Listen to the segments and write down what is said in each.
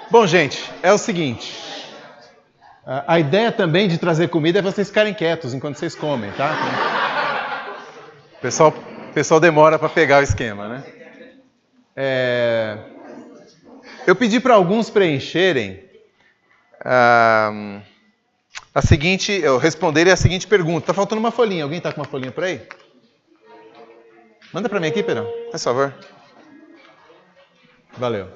Bom, gente, é o seguinte. A ideia também de trazer comida é vocês ficarem quietos enquanto vocês comem, tá? O pessoal demora para pegar o esquema, né? Eu pedi para alguns preencherem responderem a seguinte pergunta. Tá faltando uma folhinha. Alguém tá com uma folhinha por aí? Manda para mim aqui, Pedrão, por favor. Valeu.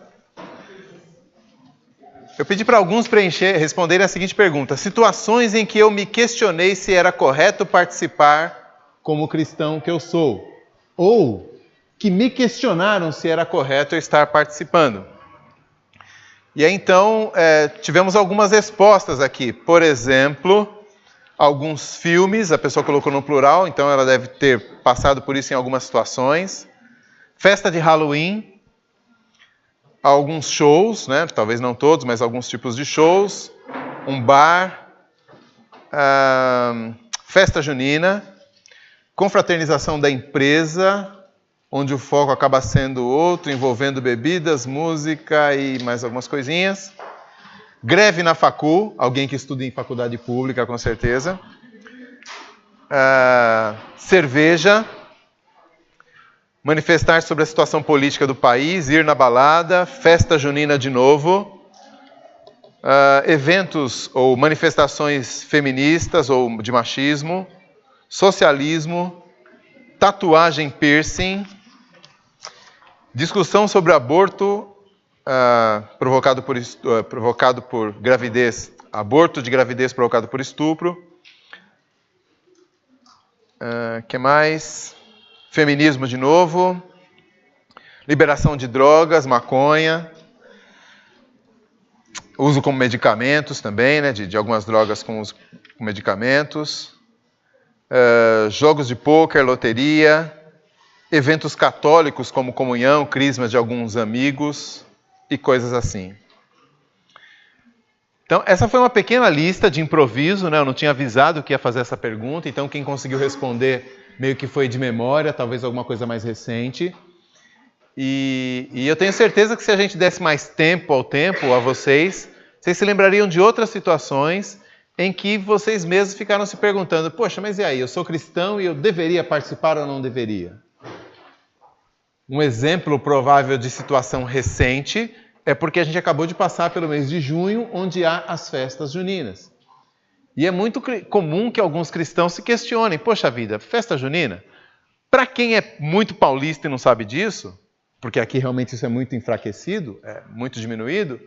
Eu pedi para alguns responderem a seguinte pergunta. Situações em que eu me questionei se era correto participar como cristão que eu sou. Ou que me questionaram se era correto eu estar participando. E aí, então, tivemos algumas respostas aqui. Por exemplo, alguns filmes, a pessoa colocou no plural, então ela deve ter passado por isso em algumas situações. Festa de Halloween. Alguns shows, né? Talvez não todos, mas alguns tipos de shows. Um bar. Festa junina. Confraternização da empresa, onde o foco acaba sendo outro, envolvendo bebidas, música e mais algumas coisinhas. Greve na facul, alguém que estuda em faculdade pública, com certeza. Cerveja. Manifestar sobre a situação política do país, ir na balada, festa junina de novo. Eventos ou manifestações feministas ou de machismo. Socialismo. Tatuagem, piercing. Discussão sobre aborto provocado por gravidez. Aborto de gravidez provocado por estupro. Que mais? Feminismo de novo. Liberação de drogas, maconha. Uso como medicamentos também, né? De algumas drogas com medicamentos. Jogos de pôquer, loteria. Eventos católicos como comunhão, crisma de alguns amigos e coisas assim. Então, essa foi uma pequena lista de improviso, né? Eu não tinha avisado que ia fazer essa pergunta, então quem conseguiu responder meio que foi de memória, talvez alguma coisa mais recente. E eu tenho certeza que se a gente desse mais tempo a vocês se lembrariam de outras situações em que vocês mesmos ficaram se perguntando, poxa, mas e aí, eu sou cristão e eu deveria participar ou não deveria? Um exemplo provável de situação recente é porque a gente acabou de passar pelo mês de junho, onde há as festas juninas. E é muito comum que alguns cristãos se questionem, poxa vida, festa junina? Para quem é muito paulista e não sabe disso, porque aqui realmente isso é muito enfraquecido, é muito diminuído,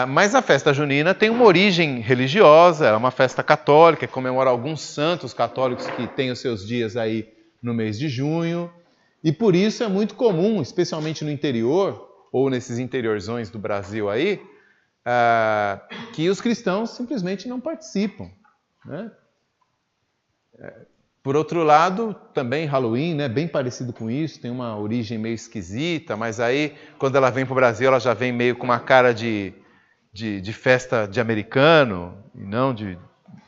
mas a festa junina tem uma origem religiosa, é uma festa católica, comemora alguns santos católicos que têm os seus dias aí no mês de junho, e por isso é muito comum, especialmente no interior, ou nesses interiorzões do Brasil aí, que os cristãos simplesmente não participam, né? Por outro lado, também Halloween, né, bem parecido com isso, tem uma origem meio esquisita, mas aí, quando ela vem para o Brasil, ela já vem meio com uma cara de festa de americano, e não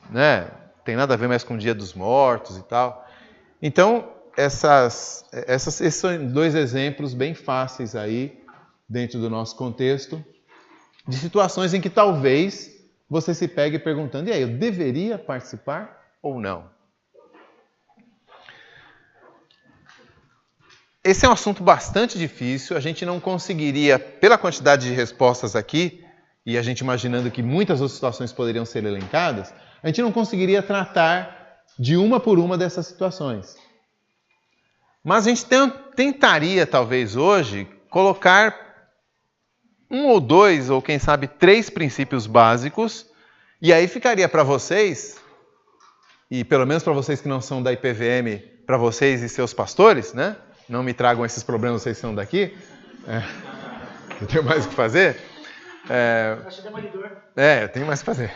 né, tem nada a ver mais com o Dia dos Mortos e tal. Então, esses são dois exemplos bem fáceis aí, dentro do nosso contexto, de situações em que talvez você se pegue perguntando, e aí, eu deveria participar ou não? Esse é um assunto bastante difícil, a gente não conseguiria, pela quantidade de respostas aqui, e a gente imaginando que muitas outras situações poderiam ser elencadas, a gente não conseguiria tratar de uma por uma dessas situações. Mas a gente tentaria, talvez hoje, colocar um ou dois, ou quem sabe 3 princípios básicos, e aí ficaria para vocês, e pelo menos para vocês que não são da IPVM, para vocês e seus pastores, né? Não me tragam esses problemas, vocês são daqui. Eu tenho mais o que fazer. Eu tenho mais o que fazer.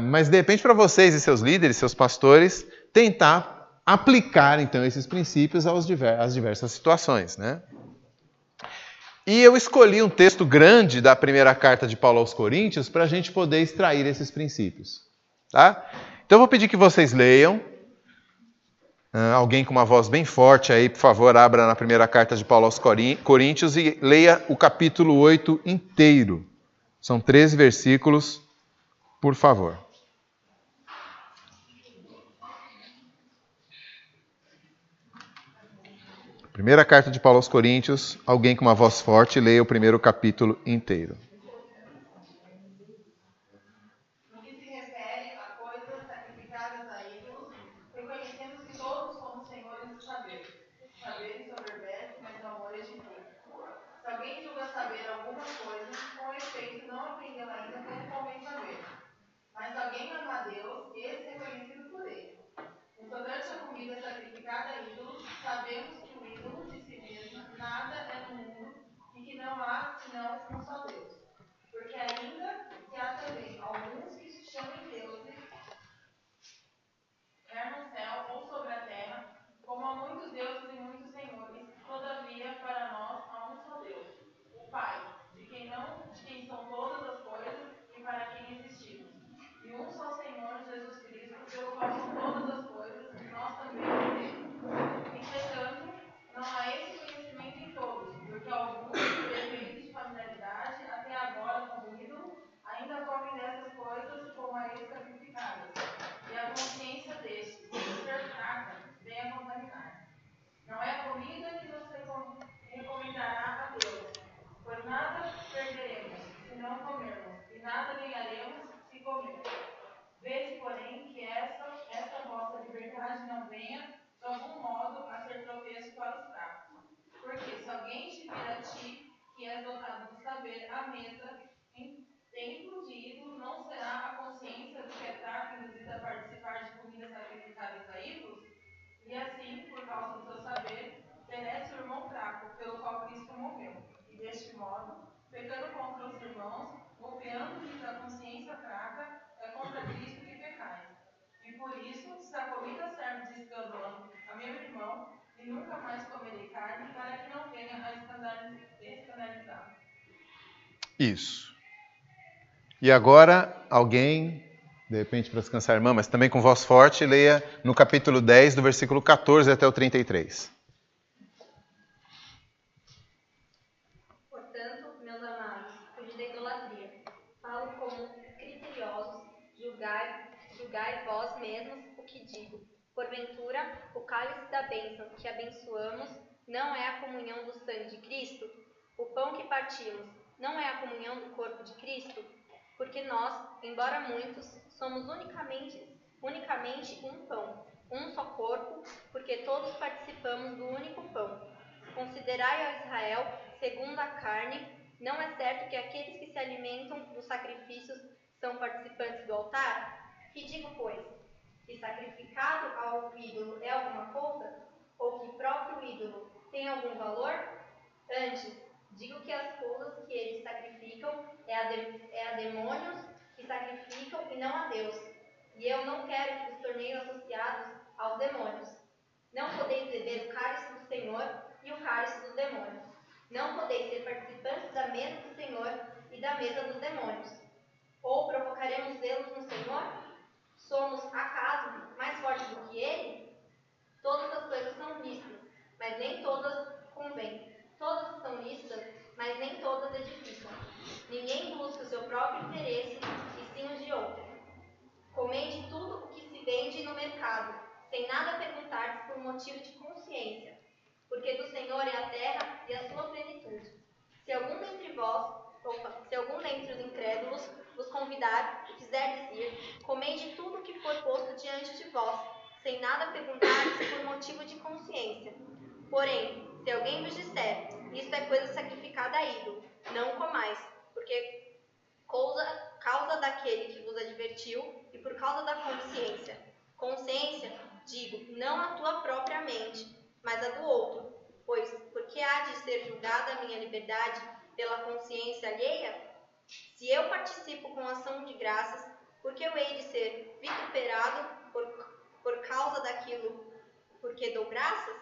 Mas de repente para vocês e seus líderes, seus pastores, tentar aplicar então esses princípios às diversas situações, né? E eu escolhi um texto grande da primeira carta de Paulo aos Coríntios para a gente poder extrair esses princípios. Tá? Então eu vou pedir que vocês leiam. Alguém com uma voz bem forte aí, por favor, abra na primeira carta de Paulo aos Coríntios e leia o capítulo 8 inteiro. São 13 versículos, por favor. Primeira carta de Paulo aos Coríntios, alguém com uma voz forte, leia o primeiro capítulo inteiro. No que se refere a coisas sacrificadas a ídolos, reconhecemos que todos somos senhores do saber. O saber ensoberbece, mas o amor edifica. Se alguém julga saber alguma coisa, com efeito não aprendeu ainda como convém saber. Mas se alguém ama a Deus, esse é conhecido por ele. No tocante à comida sacrificada a ídolos, sabemos que o ídolo de si mesmo nada é no mundo e que não há senão um só Deus. Porque ainda que há também alguns que se chamem deuses, quer no céu ou sobre a terra, como há muitos deuses e muitos senhores, todavia para nós há um só Deus, o Pai, de quem são todas as coisas e para quem existimos. E um só Senhor, Jesus Cristo, pelo qual são todas as coisas, e nós também por ele. Entretanto, não há esse conhecimento em todos, porque alguns, por efeito de familiaridade, até agora com o ídolo, ainda comem dessas coisas como a eles sacrificadas. E a consciência destes, por ser fraca, vem a contaminar. Não é a comida que nos recomendará a Deus, pois nada perderemos se não comermos, e nada ganharemos se comermos. Vede, porém, que esta vossa liberdade não venha, de algum modo, a ser tropeço para os fracos. Porque se alguém te vir a ti, que és dotado do saber, à mesa, em templo de ídolo, não será a consciência do que é fraco induzida a participar de comidas sacrificadas a ídolos? E assim, por causa do seu saber, perece o irmão fraco, pelo qual Cristo morreu. E deste modo, pecando contra os irmãos, golpeando-lhes a consciência fraca, é contra Cristo que pecais. E por isso, se a comida serve de escândalo a meu irmão, e nunca mais comerei carne, para que não venha a escandalizar. Isso. E agora, alguém, de repente para descansar a irmã, mas também com voz forte, leia no capítulo 10, do versículo 14 até o 33. Portanto, meus amados, fugid da idolatria. Falo como criteriosos, julgai vós mesmos o que digo. Porventura, o cálice da bênção que abençoamos não é a comunhão do sangue de Cristo? O pão que partimos não é a comunhão do corpo de Cristo? Porque nós, embora muitos, somos unicamente um pão, um só corpo, porque todos participamos do único pão. Considerai a Israel segundo a carne, não é certo que aqueles que se alimentam dos sacrifícios são participantes do altar? Que digo, pois? Que sacrificado ao ídolo é alguma coisa? Ou que próprio ídolo tem algum valor? Antes, digo que as coisas que eles sacrificam é a demônios que sacrificam e não a Deus. E eu não quero que vos torneis associados aos demônios. Não podeis beber o cálice do Senhor e o cálice dos demônios. Não podeis ser participantes da mesa do Senhor e da mesa dos demônios. Ou provocaremos zelos no Senhor? Somos, acaso, mais fortes do que Ele? Todas as coisas são lícitas, mas nem todas convêm. Todas são lícitas, mas nem todas edificam. Ninguém busca o seu próprio interesse, e sim o de outro. Comei de tudo o que se vende no mercado, sem nada perguntar por motivo de consciência, porque do Senhor é a terra e a sua plenitude. Se algum dentre os incrédulos vos convidar e quiser dizer, comei de tudo o que for posto diante de vós, sem nada perguntar por motivo de consciência. Porém, se alguém vos disser, isto é coisa sacrificada a ídolo, não o comais, porque causa daquele que vos advertiu e por causa da consciência. Consciência, digo, não a tua própria mente, mas a do outro. Pois, por que há de ser julgada a minha liberdade pela consciência alheia? Se eu participo com ação de graças, por que eu hei de ser vituperado por causa daquilo porque dou graças?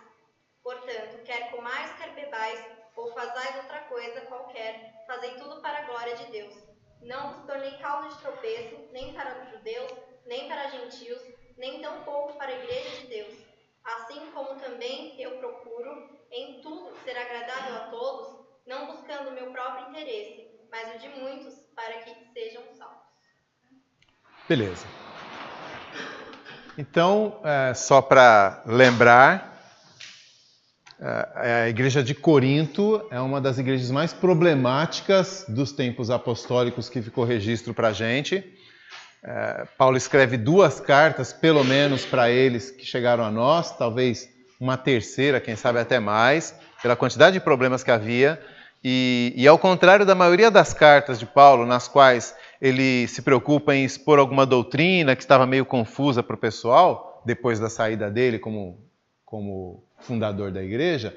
Portanto, quer comais, quer bebais, ou fazais outra coisa qualquer, fazei tudo para a glória de Deus. Não vos tornei causa de tropeço, nem para os judeus, nem para gentios, nem tampouco para a igreja de Deus. Assim como também eu procuro em tudo ser agradável a todos, não buscando o meu próprio interesse, mas o de muitos, para que sejam salvos. Beleza. Então, só para lembrar, a igreja de Corinto é uma das igrejas mais problemáticas dos tempos apostólicos que ficou registro para a gente. Paulo escreve 2 cartas, pelo menos, para eles que chegaram a nós, talvez uma terceira, quem sabe até mais, pela quantidade de problemas que havia. E ao contrário da maioria das cartas de Paulo, nas quais ele se preocupa em expor alguma doutrina que estava meio confusa para o pessoal, depois da saída dele como fundador da igreja,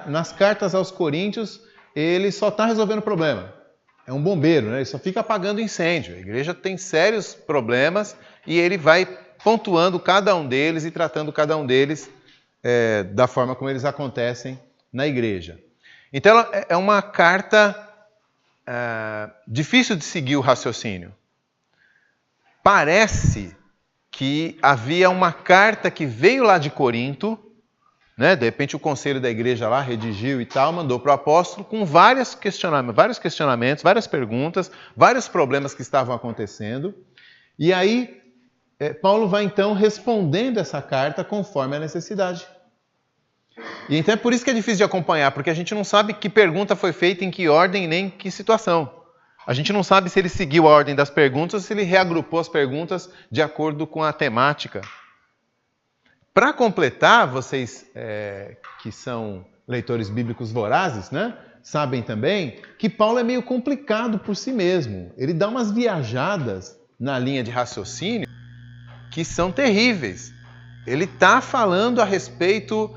nas cartas aos Coríntios, ele só está resolvendo o problema. É um bombeiro, né? Ele só fica apagando incêndio. A igreja tem sérios problemas e ele vai pontuando cada um deles e tratando cada um deles da forma como eles acontecem na igreja. Então, ela é uma carta difícil de seguir o raciocínio. Parece que havia uma carta que veio lá de Corinto, né? De repente o conselho da igreja lá redigiu e tal, mandou para o apóstolo com vários questionamentos, várias perguntas, vários problemas que estavam acontecendo. E aí, Paulo vai então respondendo essa carta conforme a necessidade. E então é por isso que é difícil de acompanhar, porque a gente não sabe que pergunta foi feita, em que ordem, nem em que situação. A gente não sabe se ele seguiu a ordem das perguntas ou se ele reagrupou as perguntas de acordo com a temática. Para completar, vocês que são leitores bíblicos vorazes, né, sabem também que Paulo é meio complicado por si mesmo. Ele dá umas viajadas na linha de raciocínio que são terríveis. Ele está falando a respeito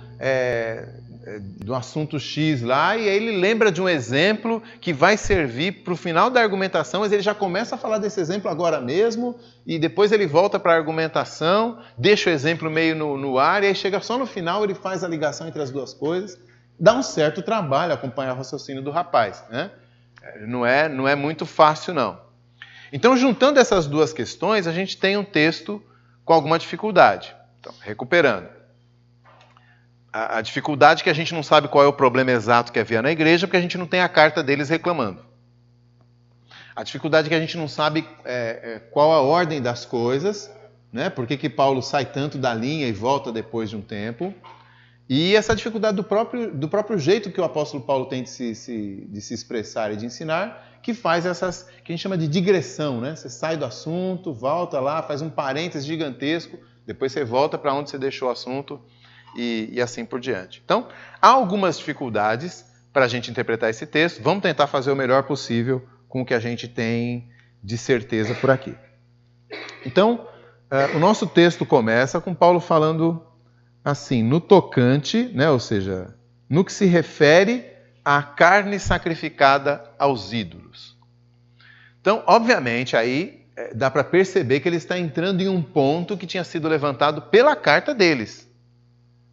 do assunto X lá, e aí ele lembra de um exemplo que vai servir para o final da argumentação, mas ele já começa a falar desse exemplo agora mesmo, e depois ele volta para a argumentação, deixa o exemplo meio no ar, e aí chega só no final, ele faz a ligação entre as duas coisas. Dá um certo trabalho acompanhar o raciocínio do rapaz, né? Não é muito fácil, não. Então, juntando essas duas questões, a gente tem um texto com alguma dificuldade. Então, recuperando. A dificuldade é que a gente não sabe qual é o problema exato que havia na igreja, porque a gente não tem a carta deles reclamando. A dificuldade é que a gente não sabe qual a ordem das coisas, né? Por que Paulo sai tanto da linha e volta depois de um tempo. E essa dificuldade do próprio jeito que o apóstolo Paulo tem de se expressar e de ensinar, que faz essas, que a gente chama de digressão, né? Você sai do assunto, volta lá, faz um parênteses gigantesco, depois você volta para onde você deixou o assunto e assim por diante. Então, há algumas dificuldades para a gente interpretar esse texto. Vamos tentar fazer o melhor possível com o que a gente tem de certeza por aqui. Então, o nosso texto começa com Paulo falando assim, no tocante, né, ou seja, no que se refere à carne sacrificada aos ídolos. Então, obviamente, aí dá para perceber que ele está entrando em um ponto que tinha sido levantado pela carta deles.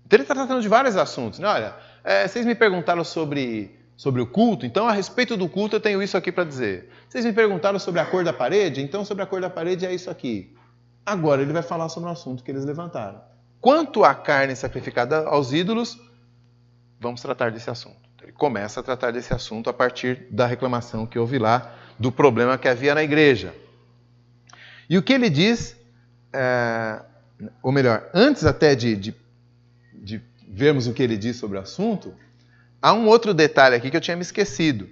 Então, ele está tratando de vários assuntos. Né? Olha, vocês me perguntaram sobre o culto, então a respeito do culto eu tenho isso aqui para dizer. Vocês me perguntaram sobre a cor da parede, então sobre a cor da parede é isso aqui. Agora ele vai falar sobre o assunto que eles levantaram. Quanto à carne sacrificada aos ídolos, vamos tratar desse assunto. Ele começa a tratar desse assunto a partir da reclamação que houve lá, do problema que havia na igreja. E o que ele diz, ou melhor, antes até de vermos o que ele diz sobre o assunto, há um outro detalhe aqui que eu tinha me esquecido.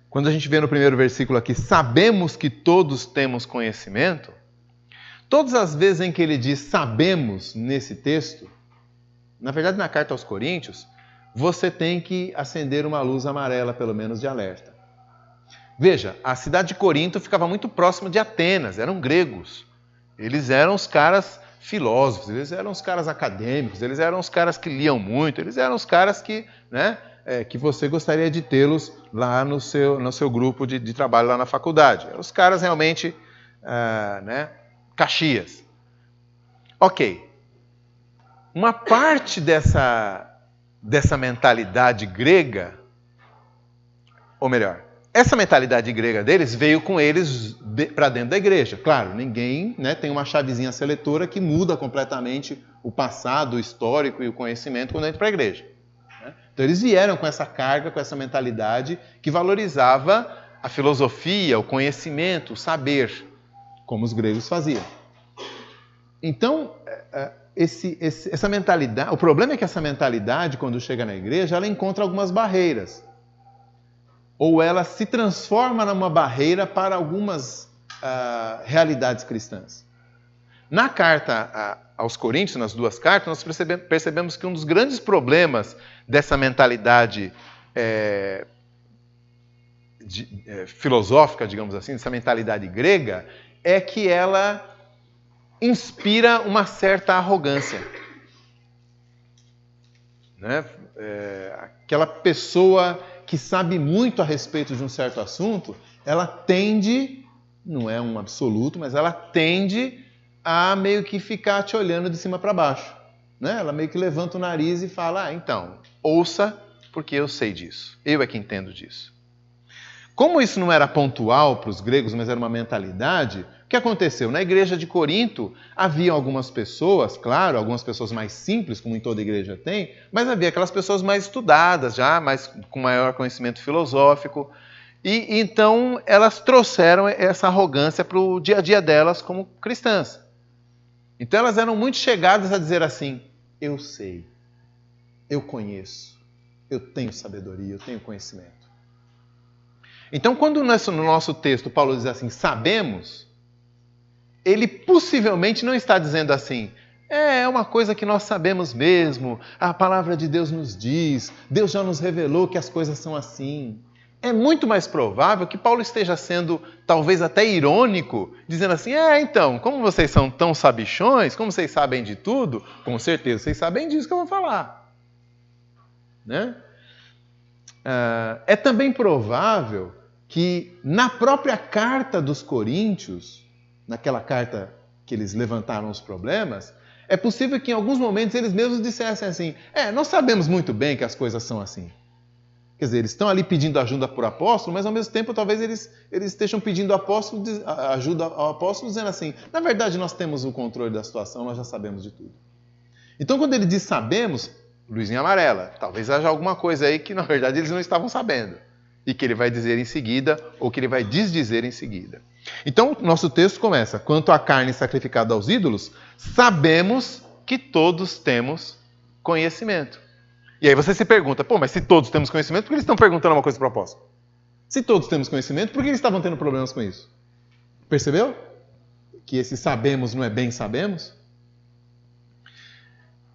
Quando a gente vê no primeiro versículo aqui, sabemos que todos temos conhecimento, todas as vezes em que ele diz sabemos nesse texto, na verdade na carta aos Coríntios, você tem que acender uma luz amarela, pelo menos de alerta. Veja, a cidade de Corinto ficava muito próxima de Atenas, eram gregos. Eles eram os caras filósofos, eles eram os caras acadêmicos, eles eram os caras que liam muito, eles eram os caras que, né, que você gostaria de tê-los lá no seu grupo de trabalho lá na faculdade. Eram os caras realmente, né, Caxias. Ok. Uma parte dessa mentalidade grega, ou melhor, essa mentalidade grega deles veio com eles para dentro da igreja. Claro, ninguém, né, tem uma chavezinha seletora que muda completamente o passado, o histórico e o conhecimento quando entra para a igreja. Né? Então eles vieram com essa carga, com essa mentalidade que valorizava a filosofia, o conhecimento, o saber, como os gregos faziam. Então, essa mentalidade, o problema é que essa mentalidade, quando chega na igreja, ela encontra algumas barreiras. Ou ela se transforma numa barreira para algumas realidades cristãs. Na carta aos Coríntios, nas duas cartas, nós percebemos que um dos grandes problemas dessa mentalidade filosófica, digamos assim, dessa mentalidade grega, é que ela inspira uma certa arrogância. Né? Aquela pessoa que sabe muito a respeito de um certo assunto, ela tende, não é um absoluto, mas ela tende a meio que ficar te olhando de cima para baixo. Né? Ela meio que levanta o nariz e fala, então, ouça, porque eu sei disso. Eu é que entendo disso. Como isso não era pontual para os gregos, mas era uma mentalidade, o que aconteceu? Na igreja de Corinto, havia algumas pessoas, claro, algumas pessoas mais simples, como em toda igreja tem, mas havia aquelas pessoas mais estudadas, já com maior conhecimento filosófico. E então elas trouxeram essa arrogância para o dia a dia delas como cristãs. Então elas eram muito chegadas a dizer assim, eu sei, eu conheço, eu tenho sabedoria, eu tenho conhecimento. Então, quando no nosso texto Paulo diz assim, sabemos, ele possivelmente não está dizendo assim, é uma coisa que nós sabemos mesmo, a palavra de Deus nos diz, Deus já nos revelou que as coisas são assim. É muito mais provável que Paulo esteja sendo, talvez até irônico, dizendo assim, então, como vocês são tão sabichões, como vocês sabem de tudo, com certeza vocês sabem disso que eu vou falar. Né? É também provável que na própria carta dos Coríntios, naquela carta que eles levantaram os problemas, é possível que em alguns momentos eles mesmos dissessem assim, nós sabemos muito bem que as coisas são assim. Quer dizer, eles estão ali pedindo ajuda por apóstolo, mas ao mesmo tempo talvez eles estejam pedindo ajuda ao apóstolo, dizendo assim, na verdade nós temos o controle da situação, nós já sabemos de tudo. Então quando ele diz sabemos, luzinha amarela, talvez haja alguma coisa aí que na verdade eles não estavam sabendo. E que ele vai dizer em seguida, ou que ele vai desdizer em seguida. Então, nosso texto começa, quanto à carne sacrificada aos ídolos, sabemos que todos temos conhecimento. E aí você se pergunta, mas se todos temos conhecimento, por que eles estão perguntando uma coisa para o apóstolo? Se todos temos conhecimento, por que eles estavam tendo problemas com isso? Percebeu? Que esse sabemos não é bem sabemos?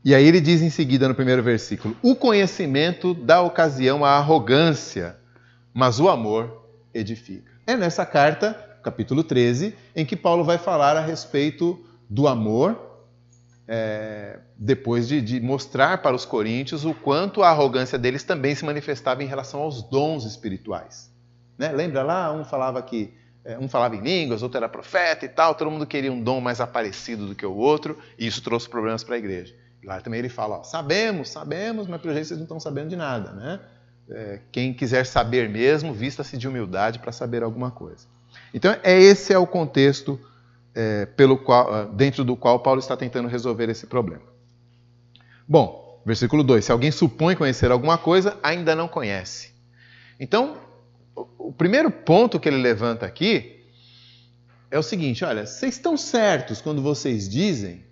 E aí ele diz em seguida, no primeiro versículo, o conhecimento dá ocasião à arrogância, mas o amor edifica. É nessa carta, capítulo 13, em que Paulo vai falar a respeito do amor, depois de mostrar para os coríntios o quanto a arrogância deles também se manifestava em relação aos dons espirituais. Né? Lembra lá? Um falava em línguas, outro era profeta e tal, todo mundo queria um dom mais aparecido do que o outro, e isso trouxe problemas para a igreja. E lá também ele fala, sabemos, mas pelo jeito vocês não estão sabendo de nada, né? Quem quiser saber mesmo, vista-se de humildade para saber alguma coisa. Então, esse é o contexto dentro do qual Paulo está tentando resolver esse problema. Bom, versículo 2. Se alguém supõe conhecer alguma coisa, ainda não conhece. Então, o primeiro ponto que ele levanta aqui é o seguinte, olha, vocês estão certos quando vocês dizem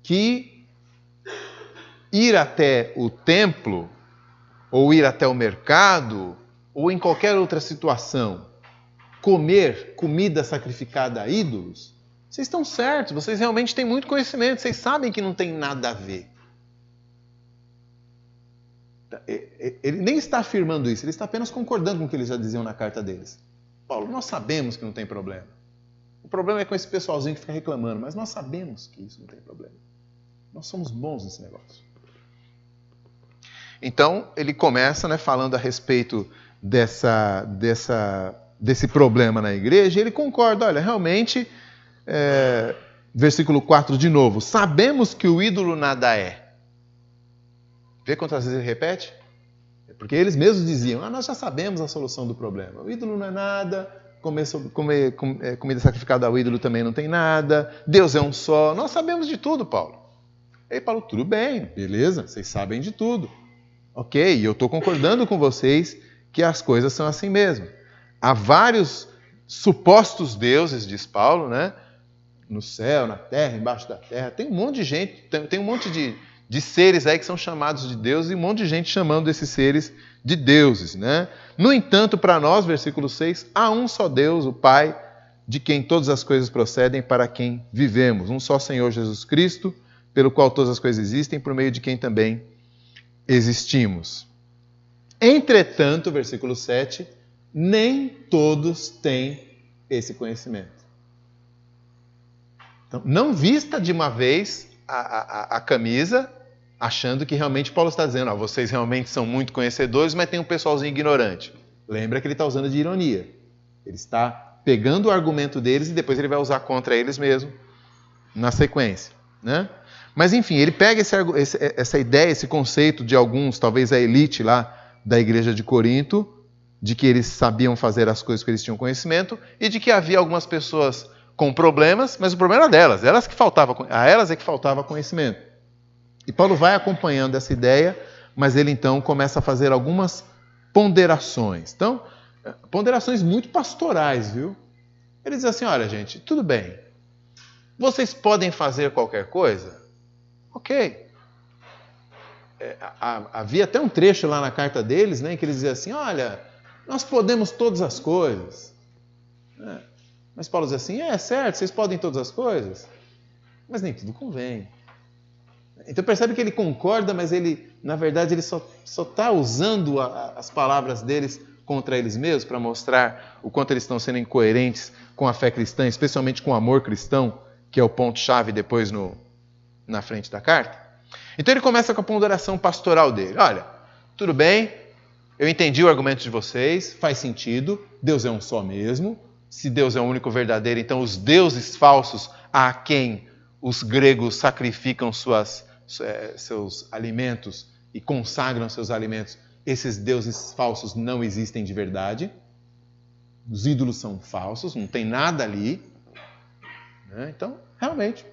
que ir até o templo ou ir até o mercado, ou em qualquer outra situação, comer comida sacrificada a ídolos, vocês estão certos, vocês realmente têm muito conhecimento, vocês sabem que não tem nada a ver. Ele nem está afirmando isso, ele está apenas concordando com o que eles já diziam na carta deles. Paulo, nós sabemos que não tem problema. O problema é com esse pessoalzinho que fica reclamando, mas nós sabemos que isso não tem problema. Nós somos bons nesse negócio. Então, ele começa falando a respeito desse problema na igreja, e ele concorda, olha, realmente, versículo 4 de novo, sabemos que o ídolo nada é. Vê quantas vezes ele repete? Porque eles mesmos diziam, nós já sabemos a solução do problema. O ídolo não é nada, comer comida sacrificada ao ídolo também não tem nada, Deus é um só, nós sabemos de tudo, Paulo. Aí Paulo, tudo bem, beleza, vocês sabem de tudo. Ok, eu estou concordando com vocês que as coisas são assim mesmo. Há vários supostos deuses, diz Paulo, né? No céu, na terra, embaixo da terra. Tem um monte de gente, tem um monte de seres aí que são chamados de deuses e um monte de gente chamando esses seres de deuses, né? No entanto, para nós, versículo 6, há um só Deus, o Pai, de quem todas as coisas procedem, para quem vivemos. Um só Senhor Jesus Cristo, pelo qual todas as coisas existem, por meio de quem também existimos. Entretanto, versículo 7, nem todos têm esse conhecimento. Então, não vista de uma vez a camisa, achando que realmente Paulo está dizendo, vocês realmente são muito conhecedores, mas tem um pessoalzinho ignorante. Lembra que ele está usando de ironia. Ele está pegando o argumento deles e depois ele vai usar contra eles mesmo na sequência, né? Mas enfim, ele pega essa ideia, esse conceito de alguns, talvez a elite lá da igreja de Corinto, de que eles sabiam fazer as coisas que eles tinham conhecimento, e de que havia algumas pessoas com problemas, mas o problema era delas, a elas é que faltava conhecimento. E Paulo vai acompanhando essa ideia, mas ele então começa a fazer algumas ponderações. Então, ponderações muito pastorais, viu? Ele diz assim, olha gente, tudo bem, vocês podem fazer qualquer coisa? Ok. Havia até um trecho lá na carta deles, né, que eles diziam assim, olha, nós podemos todas as coisas. Mas Paulo diz assim, é certo, vocês podem todas as coisas, mas nem tudo convém. Então percebe que ele concorda, mas ele, na verdade, ele só está usando as palavras deles contra eles mesmos para mostrar o quanto eles estão sendo incoerentes com a fé cristã, especialmente com o amor cristão, que é o ponto-chave depois na frente da carta. Então ele começa com a ponderação pastoral dele. Olha, tudo bem, eu entendi o argumento de vocês, faz sentido, Deus é um só mesmo. Se Deus é o único verdadeiro, então os deuses falsos a quem os gregos sacrificam seus alimentos e consagram seus alimentos, esses deuses falsos não existem de verdade. Os ídolos são falsos, não tem nada ali. Então, realmente,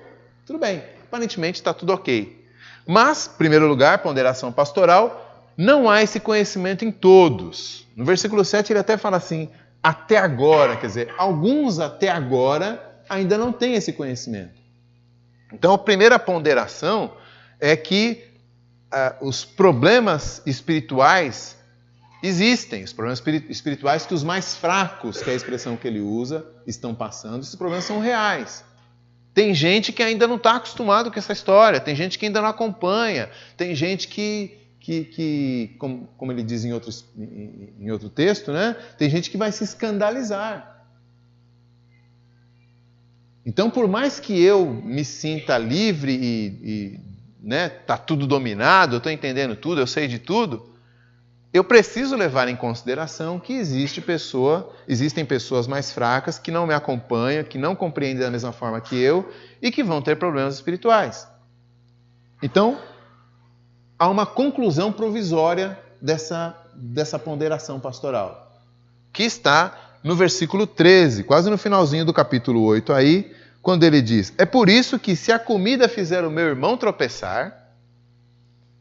tudo bem. Aparentemente está tudo ok. Mas, em primeiro lugar, ponderação pastoral, não há esse conhecimento em todos. No versículo 7 ele até fala assim, até agora, quer dizer, alguns até agora ainda não têm esse conhecimento. Então, a primeira ponderação é que os problemas espirituais existem, os problemas espirituais que os mais fracos, que é a expressão que ele usa, estão passando, esses problemas são reais. Tem gente que ainda não está acostumado com essa história, tem gente que ainda não acompanha, tem gente que como ele diz em outro texto, né? Tem gente que vai se escandalizar. Então, por mais que eu me sinta livre e né, tá tudo dominado, eu estou entendendo tudo, eu sei de tudo, eu preciso levar em consideração que existem pessoas mais fracas que não me acompanham, que não compreendem da mesma forma que eu e que vão ter problemas espirituais. Então, há uma conclusão provisória dessa ponderação pastoral, que está no versículo 13, quase no finalzinho do capítulo 8 aí, quando ele diz, é por isso que se a comida fizer o meu irmão tropeçar,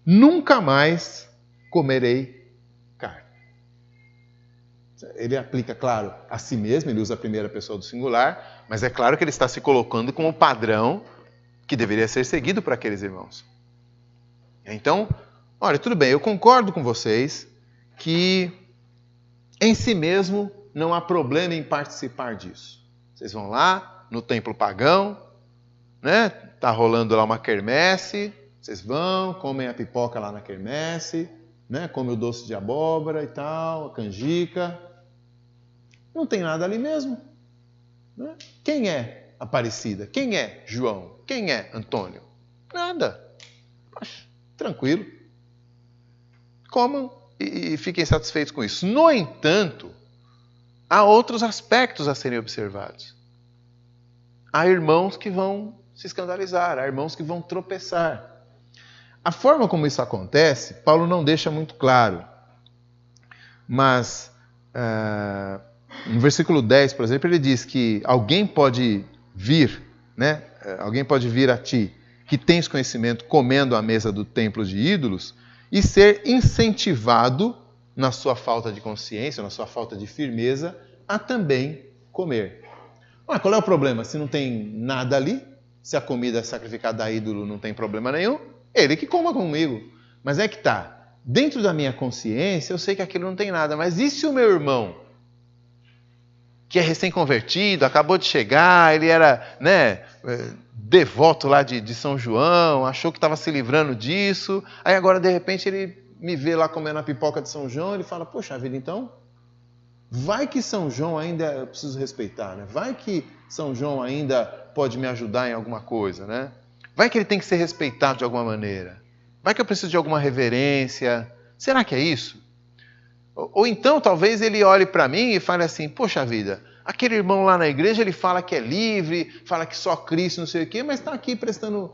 nunca mais comerei carne. Ele aplica, claro, a si mesmo, ele usa a primeira pessoa do singular, mas é claro que ele está se colocando como padrão que deveria ser seguido por aqueles irmãos. Então, olha, tudo bem, eu concordo com vocês que em si mesmo não há problema em participar disso. Vocês vão lá no templo pagão, né? Tá rolando lá uma quermesse, vocês vão, comem a pipoca lá na quermesse, né? Comem o doce de abóbora e tal, a canjica. Não tem nada ali mesmo. Né? Quem é Aparecida? Quem é João? Quem é Antônio? Nada. Tranquilo. Comam e fiquem satisfeitos com isso. No entanto, há outros aspectos a serem observados. Há irmãos que vão se escandalizar, há irmãos que vão tropeçar. A forma como isso acontece, Paulo não deixa muito claro. Mas no versículo 10, por exemplo, ele diz que alguém pode vir, né? Alguém pode vir a ti, que tens conhecimento, comendo à mesa do templo de ídolos, e ser incentivado na sua falta de consciência, na sua falta de firmeza, a também comer. Mas qual é o problema? Se não tem nada ali, se a comida sacrificada a ídolo não tem problema nenhum, ele que coma comigo. Mas é que tá. Dentro da minha consciência, eu sei que aquilo não tem nada. Mas e se o meu irmão, que é recém-convertido, acabou de chegar, ele era, né, devoto lá de São João, achou que estava se livrando disso, aí agora, de repente, ele me vê lá comendo a pipoca de São João, ele fala, poxa vida, então, vai que São João ainda eu preciso respeitar, né? Vai que São João ainda pode me ajudar em alguma coisa, né? Vai que ele tem que ser respeitado de alguma maneira. Vai que eu preciso de alguma reverência. Será que é isso? Ou então, talvez ele olhe para mim e fale assim, poxa vida, aquele irmão lá na igreja, ele fala que é livre, fala que só Cristo, não sei o quê, mas está aqui prestando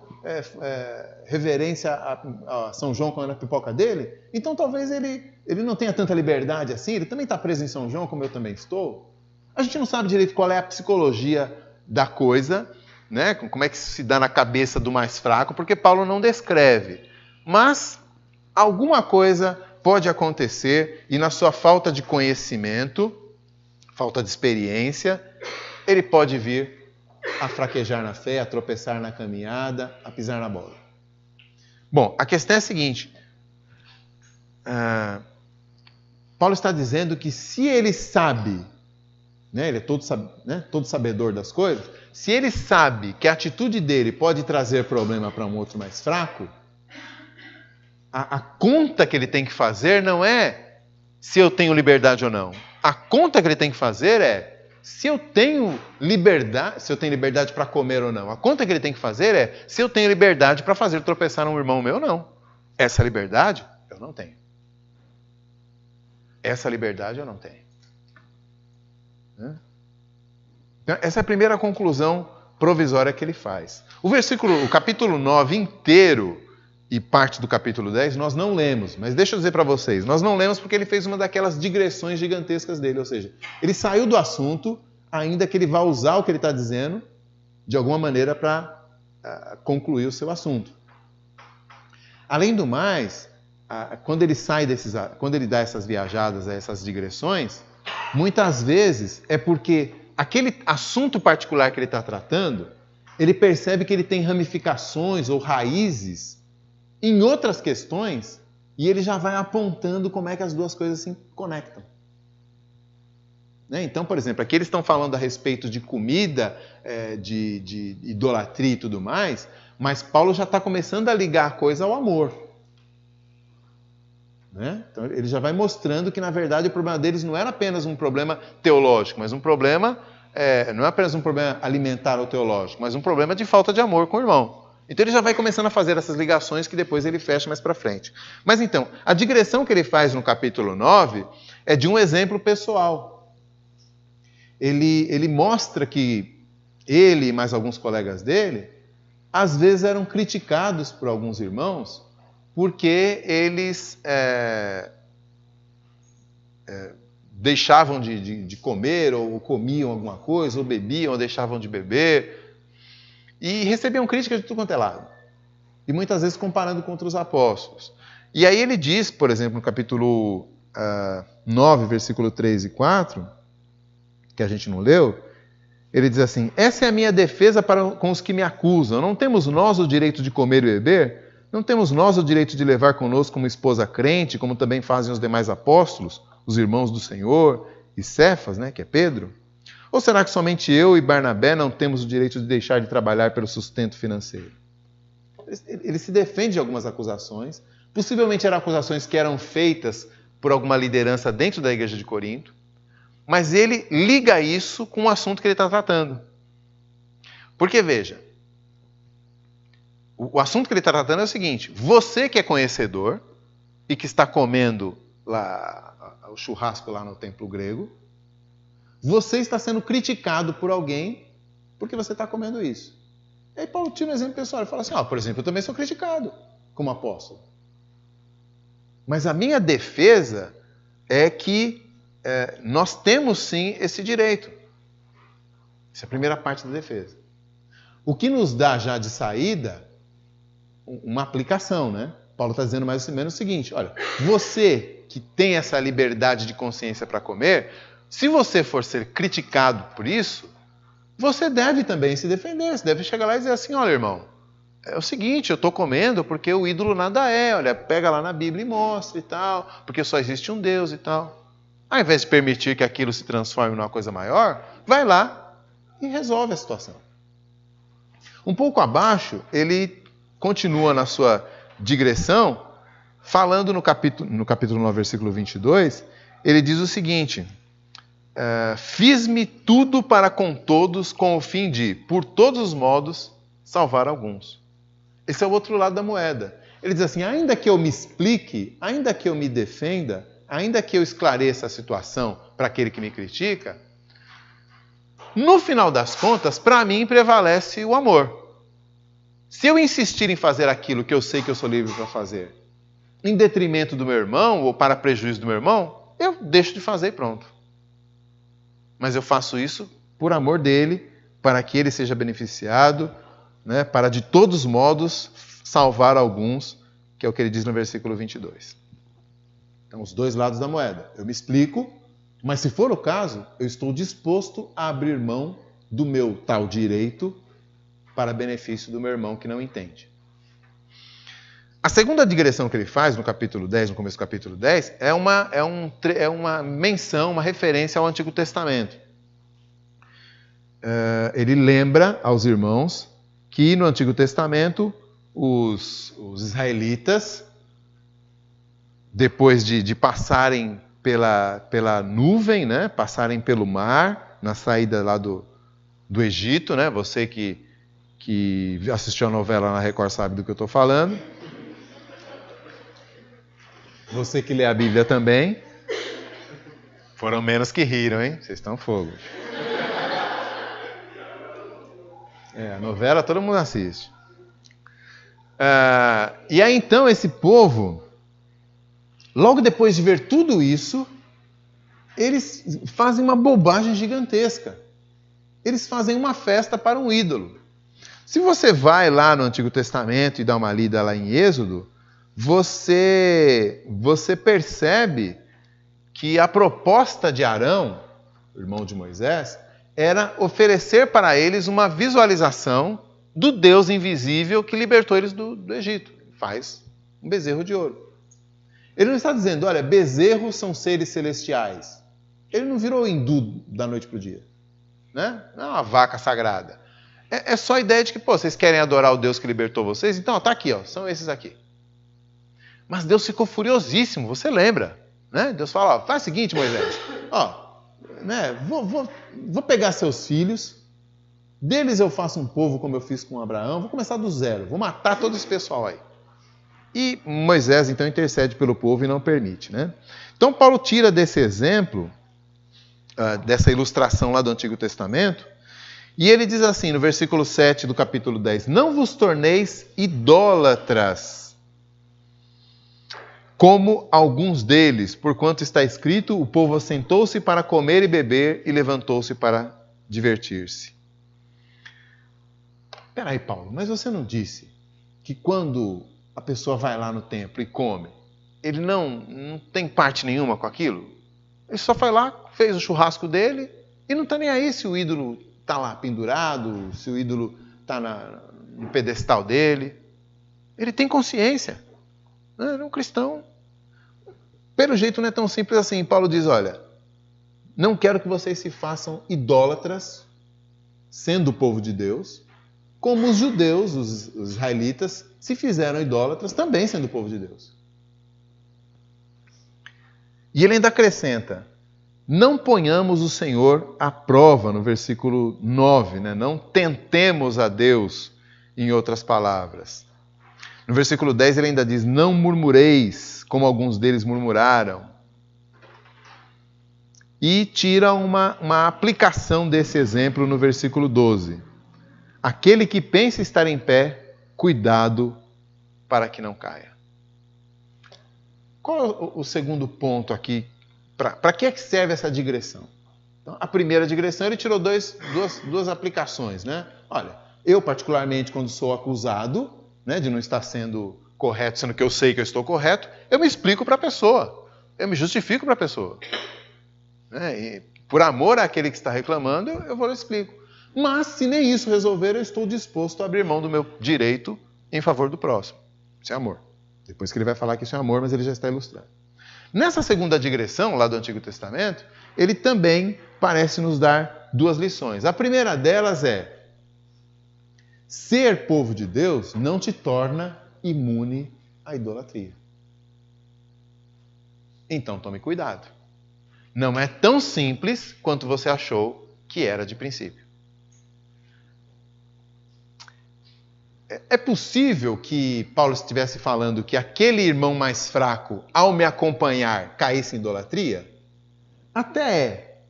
reverência a São João comendo a pipoca dele. Então, talvez ele não tenha tanta liberdade assim, ele também está preso em São João, como eu também estou. A gente não sabe direito qual é a psicologia da coisa, né? Como é que se dá na cabeça do mais fraco, porque Paulo não descreve. Mas alguma coisa pode acontecer e na sua falta de conhecimento, falta de experiência, ele pode vir a fraquejar na fé, a tropeçar na caminhada, a pisar na bola. Bom, a questão é a seguinte. Paulo está dizendo que se ele sabe, né, ele é todo sabedor das coisas, se ele sabe que a atitude dele pode trazer problema para um outro mais fraco, a conta que ele tem que fazer não é se eu tenho liberdade ou não. A conta que ele tem que fazer é se eu tenho liberdade para comer ou não. A conta que ele tem que fazer é se eu tenho liberdade para fazer tropeçar um irmão meu ou não. Essa liberdade eu não tenho. Essa liberdade eu não tenho. Então, essa é a primeira conclusão provisória que ele faz. O capítulo 9 inteiro e parte do capítulo 10 nós não lemos, mas deixa eu dizer para vocês, nós não lemos porque ele fez uma daquelas digressões gigantescas dele, ou seja, ele saiu do assunto, ainda que ele vá usar o que ele está dizendo de alguma maneira para concluir o seu assunto. Além do mais, quando ele dá essas viajadas, essas digressões, muitas vezes é porque aquele assunto particular que ele está tratando, ele percebe que ele tem ramificações ou raízes em outras questões, e ele já vai apontando como é que as duas coisas se conectam. Né? Então, por exemplo, aqui eles estão falando a respeito de comida, de idolatria e tudo mais, mas Paulo já está começando a ligar a coisa ao amor. Né? Então, ele já vai mostrando que, na verdade, o problema deles não era apenas um problema teológico, mas um problema, não é apenas um problema alimentar ou teológico, mas um problema de falta de amor com o irmão. Então ele já vai começando a fazer essas ligações que depois ele fecha mais para frente. Mas então, a digressão que ele faz no capítulo 9 é de um exemplo pessoal. Ele mostra que ele e mais alguns colegas dele, às vezes eram criticados por alguns irmãos porque eles deixavam de comer, ou comiam alguma coisa, ou bebiam, ou deixavam de beber. E recebiam críticas de tudo quanto é lado. E muitas vezes comparando contra os apóstolos. E aí ele diz, por exemplo, no capítulo 9, versículo 3 e 4, que a gente não leu, ele diz assim, essa é a minha defesa com os que me acusam. Não temos nós o direito de comer e beber? Não temos nós o direito de levar conosco uma esposa crente, como também fazem os demais apóstolos, os irmãos do Senhor, e Cefas, né, que é Pedro? Ou será que somente eu e Barnabé não temos o direito de deixar de trabalhar pelo sustento financeiro? Ele se defende de algumas acusações. Possivelmente eram acusações que eram feitas por alguma liderança dentro da igreja de Corinto. Mas ele liga isso com o assunto que ele está tratando. Porque, veja, o assunto que ele está tratando é o seguinte. Você que é conhecedor e que está comendo lá, o churrasco lá no templo grego, você está sendo criticado por alguém porque você está comendo isso. E aí Paulo tira um exemplo pessoal. Ele fala assim, por exemplo, eu também sou criticado como apóstolo. Mas a minha defesa é que nós temos sim esse direito. Essa é a primeira parte da defesa. O que nos dá já de saída uma aplicação, né? Paulo está dizendo mais ou menos o seguinte: olha, você que tem essa liberdade de consciência para comer, se você for ser criticado por isso, você deve também se defender. Você deve chegar lá e dizer assim: olha, irmão, é o seguinte, eu estou comendo porque o ídolo nada é. Olha, pega lá na Bíblia e mostra e tal, porque só existe um Deus e tal. Ao invés de permitir que aquilo se transforme numa coisa maior, vai lá e resolve a situação. Um pouco abaixo, ele continua na sua digressão, falando no capítulo 9, versículo 22, ele diz o seguinte: fiz-me tudo para com todos, com o fim de, por todos os modos, salvar alguns. Esse é o outro lado da moeda. Ele diz assim: ainda que eu me explique, ainda que eu me defenda, ainda que eu esclareça a situação para aquele que me critica, no final das contas, para mim prevalece o amor. Se eu insistir em fazer aquilo que eu sei que eu sou livre para fazer, em detrimento do meu irmão ou para prejuízo do meu irmão, eu deixo de fazer e pronto. Mas eu faço isso por amor dele, para que ele seja beneficiado, né, para de todos os modos salvar alguns, que é o que ele diz no versículo 22. Então, os dois lados da moeda. Eu me explico, mas se for o caso, eu estou disposto a abrir mão do meu tal direito para benefício do meu irmão que não entende. A segunda digressão que ele faz no capítulo 10, no começo do capítulo 10, é uma menção, uma referência ao Antigo Testamento. Ele lembra aos irmãos que no Antigo Testamento os israelitas, depois de passarem pela nuvem, né, passarem pelo mar, na saída lá do Egito, né, você que assistiu a novela na Record sabe do que eu estou falando. Você que lê a Bíblia também. Foram menos que riram, hein? Vocês estão fogo. A novela todo mundo assiste. E aí então esse povo, logo depois de ver tudo isso, eles fazem uma bobagem gigantesca. Eles fazem uma festa para um ídolo. Se você vai lá no Antigo Testamento e dá uma lida lá em Êxodo, você percebe que a proposta de Arão, o irmão de Moisés, era oferecer para eles uma visualização do Deus invisível que libertou eles do Egito. Faz um bezerro de ouro. Ele não está dizendo, olha, bezerros são seres celestiais. Ele não virou hindu da noite para o dia. Né? Não é uma vaca sagrada. É só a ideia de que, vocês querem adorar o Deus que libertou vocês? Então, está aqui, são esses aqui. Mas Deus ficou furiosíssimo, você lembra? Né? Deus fala, faz o seguinte, Moisés, né, vou pegar seus filhos, deles eu faço um povo como eu fiz com Abraão, vou começar do zero, vou matar todo esse pessoal aí. E Moisés, então, intercede pelo povo e não permite. Né? Então, Paulo tira desse exemplo, dessa ilustração lá do Antigo Testamento, e ele diz assim, no versículo 7 do capítulo 10, não vos torneis idólatras, como alguns deles, porquanto está escrito, o povo assentou-se para comer e beber e levantou-se para divertir-se. Espera aí, Paulo, mas você não disse que quando a pessoa vai lá no templo e come, ele não tem parte nenhuma com aquilo? Ele só foi lá, fez o churrasco dele e não está nem aí se o ídolo está lá pendurado, se o ídolo está no pedestal dele. Ele tem consciência. Ele é um cristão. Pelo jeito não é tão simples assim. Paulo diz, olha, não quero que vocês se façam idólatras, sendo o povo de Deus, como os judeus, os israelitas, se fizeram idólatras também sendo o povo de Deus. E ele ainda acrescenta, não ponhamos o Senhor à prova, no versículo 9, né? Não tentemos a Deus, em outras palavras. No versículo 10 ele ainda diz, não murmureis, como alguns deles murmuraram. E tira uma aplicação desse exemplo no versículo 12. Aquele que pensa estar em pé, cuidado para que não caia. Qual é o segundo ponto aqui Para que serve essa digressão? Então, a primeira digressão, ele tirou duas aplicações, né? Olha, eu particularmente, quando sou acusado, né, de não estar sendo correto, sendo que eu sei que eu estou correto, eu me explico para a pessoa, eu me justifico para a pessoa. Né? E por amor àquele que está reclamando, eu vou e explico. Mas, se nem isso resolver, eu estou disposto a abrir mão do meu direito em favor do próximo. Isso é amor. Depois que ele vai falar que isso é amor, mas ele já está ilustrando. Nessa segunda digressão, lá do Antigo Testamento, ele também parece nos dar duas lições. A primeira delas é: ser povo de Deus não te torna imune à idolatria. Então tome cuidado. Não é tão simples quanto você achou que era de princípio. É possível que Paulo estivesse falando que aquele irmão mais fraco, ao me acompanhar, caísse em idolatria? Até é.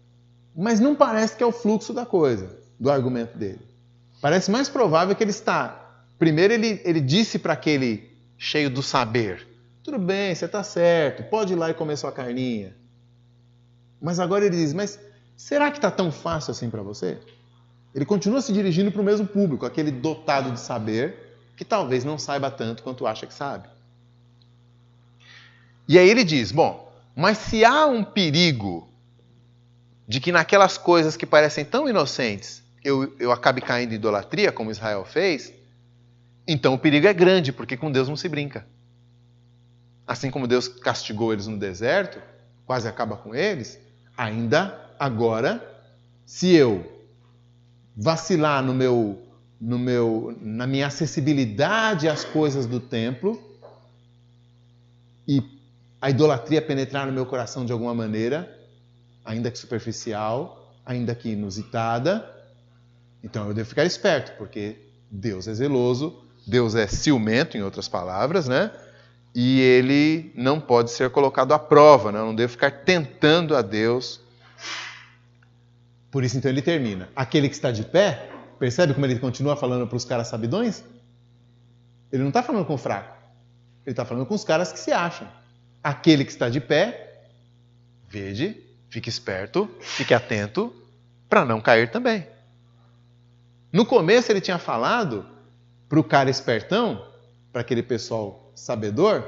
Mas não parece que é o fluxo da coisa, do argumento dele. Parece mais provável que ele está... Primeiro ele disse para aquele cheio do saber: tudo bem, você está certo, pode ir lá e comer sua carninha. Mas agora ele diz: mas será que está tão fácil assim para você? Ele continua se dirigindo para o mesmo público, aquele dotado de saber, que talvez não saiba tanto quanto acha que sabe. E aí ele diz: bom, mas se há um perigo de que naquelas coisas que parecem tão inocentes eu acabe caindo em idolatria, como Israel fez, então o perigo é grande, porque com Deus não se brinca. Assim como Deus castigou eles no deserto, quase acaba com eles, ainda agora, se eu vacilar na minha acessibilidade às coisas do templo e a idolatria penetrar no meu coração de alguma maneira, ainda que superficial, ainda que inusitada, então eu devo ficar esperto, porque Deus é zeloso, Deus é ciumento, em outras palavras, né? E ele não pode ser colocado à prova, né? Eu não devo ficar tentando a Deus. Por isso, então, ele termina: aquele que está de pé, percebe como ele continua falando para os caras sabidões? Ele não está falando com o fraco. Ele está falando com os caras que se acham. Aquele que está de pé, vede, fique esperto, fique atento, para não cair também. No começo ele tinha falado para o cara espertão, para aquele pessoal sabedor,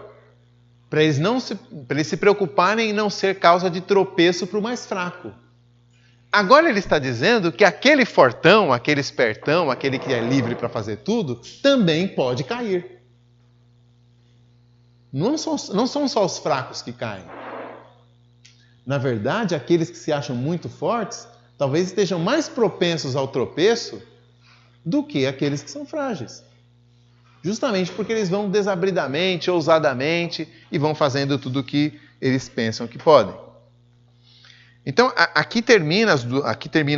para eles se preocuparem em não ser causa de tropeço para o mais fraco. Agora ele está dizendo que aquele fortão, aquele espertão, aquele que é livre para fazer tudo, também pode cair. Não são só os fracos que caem. Na verdade, aqueles que se acham muito fortes, talvez estejam mais propensos ao tropeço do que aqueles que são frágeis. Justamente porque eles vão desabridamente, ousadamente, e vão fazendo tudo o que eles pensam que podem. Então, aqui terminam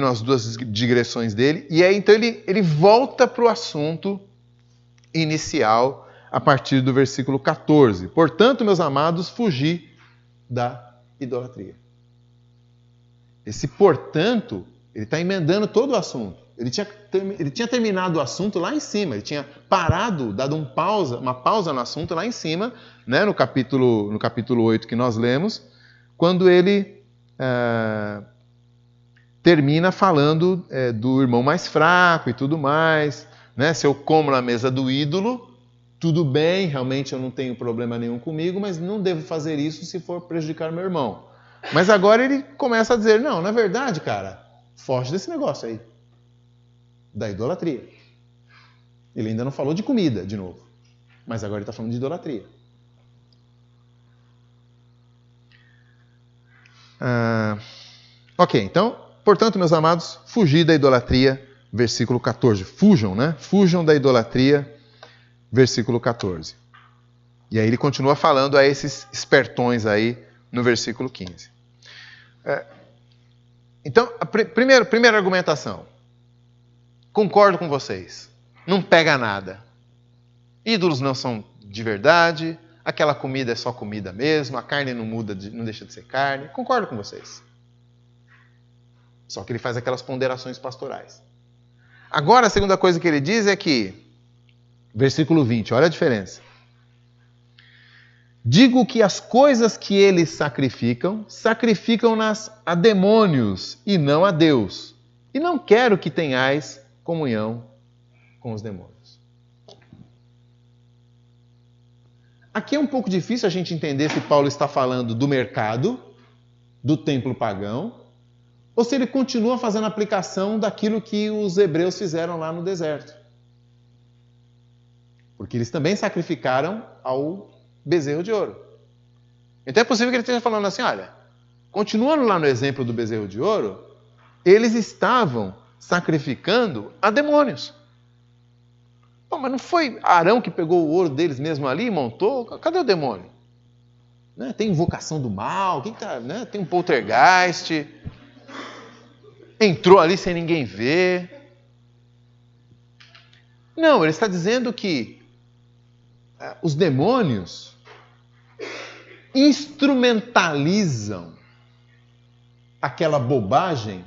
as duas digressões dele, e aí então ele volta para o assunto inicial, a partir do versículo 14. Portanto, meus amados, fugi da idolatria. Esse portanto, ele está emendando todo o assunto. Ele tinha terminado o assunto lá em cima, ele tinha parado, dado uma pausa no assunto lá em cima, né, no capítulo 8 que nós lemos, quando ele termina falando do irmão mais fraco e tudo mais, né? Se eu como na mesa do ídolo, tudo bem, realmente eu não tenho problema nenhum comigo, mas não devo fazer isso se for prejudicar meu irmão. Mas agora ele começa a dizer: não, na verdade, cara, foge desse negócio aí, da idolatria. Ele ainda não falou de comida, de novo, mas agora ele está falando de idolatria. Ok, então, portanto, meus amados, fugi da idolatria, versículo 14. Fujam, né? Fujam da idolatria, versículo 14. E aí ele continua falando a esses espertões aí no versículo 15. Então, a primeira argumentação. Concordo com vocês. Não pega nada. Ídolos não são de verdade. Aquela comida é só comida mesmo. A carne não muda, não deixa de ser carne. Concordo com vocês. Só que ele faz aquelas ponderações pastorais. Agora, a segunda coisa que ele diz é que, versículo 20, olha a diferença. Digo que as coisas que eles sacrificam, sacrificam-nas a demônios e não a Deus. E não quero que tenhais comunhão com os demônios. Aqui é um pouco difícil a gente entender se Paulo está falando do mercado, do templo pagão, ou se ele continua fazendo aplicação daquilo que os hebreus fizeram lá no deserto. Porque eles também sacrificaram ao bezerro de ouro. Então é possível que ele esteja falando assim, olha, continuando lá no exemplo do bezerro de ouro, eles estavam sacrificando a demônios. Pô, mas não foi Arão que pegou o ouro deles mesmo ali e montou? Cadê o demônio? Né? Tem invocação do mal, quem tá, né? Tem um poltergeist, entrou ali sem ninguém ver. Não, ele está dizendo que os demônios instrumentalizam aquela bobagem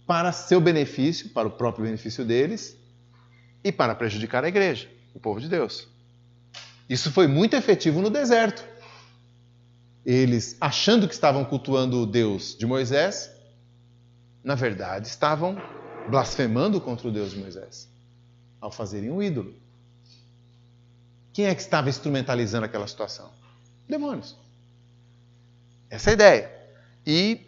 para seu benefício, para o próprio benefício deles e para prejudicar a igreja, o povo de Deus. Isso foi muito efetivo no deserto. Eles, achando que estavam cultuando o Deus de Moisés, na verdade estavam blasfemando contra o Deus de Moisés, ao fazerem um ídolo. Quem é que estava instrumentalizando aquela situação? Demônios. Essa é a ideia. E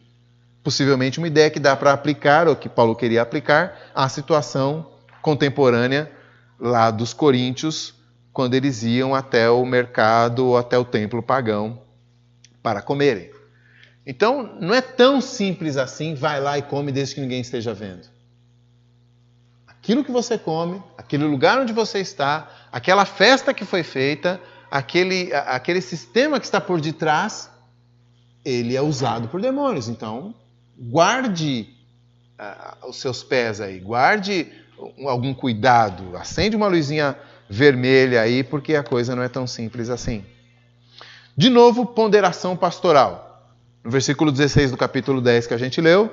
possivelmente uma ideia que dá para aplicar, ou que Paulo queria aplicar, à situação contemporânea lá dos coríntios, quando eles iam até o mercado ou até o templo pagão para comerem. Então, não é tão simples assim, vai lá e come desde que ninguém esteja vendo. Aquilo que você come, aquele lugar onde você está, aquela festa que foi feita, aquele sistema que está por detrás, ele é usado por demônios. Então, guarde os seus pés aí, guarde algum cuidado, acende uma luzinha vermelha aí, porque a coisa não é tão simples assim. De novo, ponderação pastoral. No versículo 16 do capítulo 10 que a gente leu,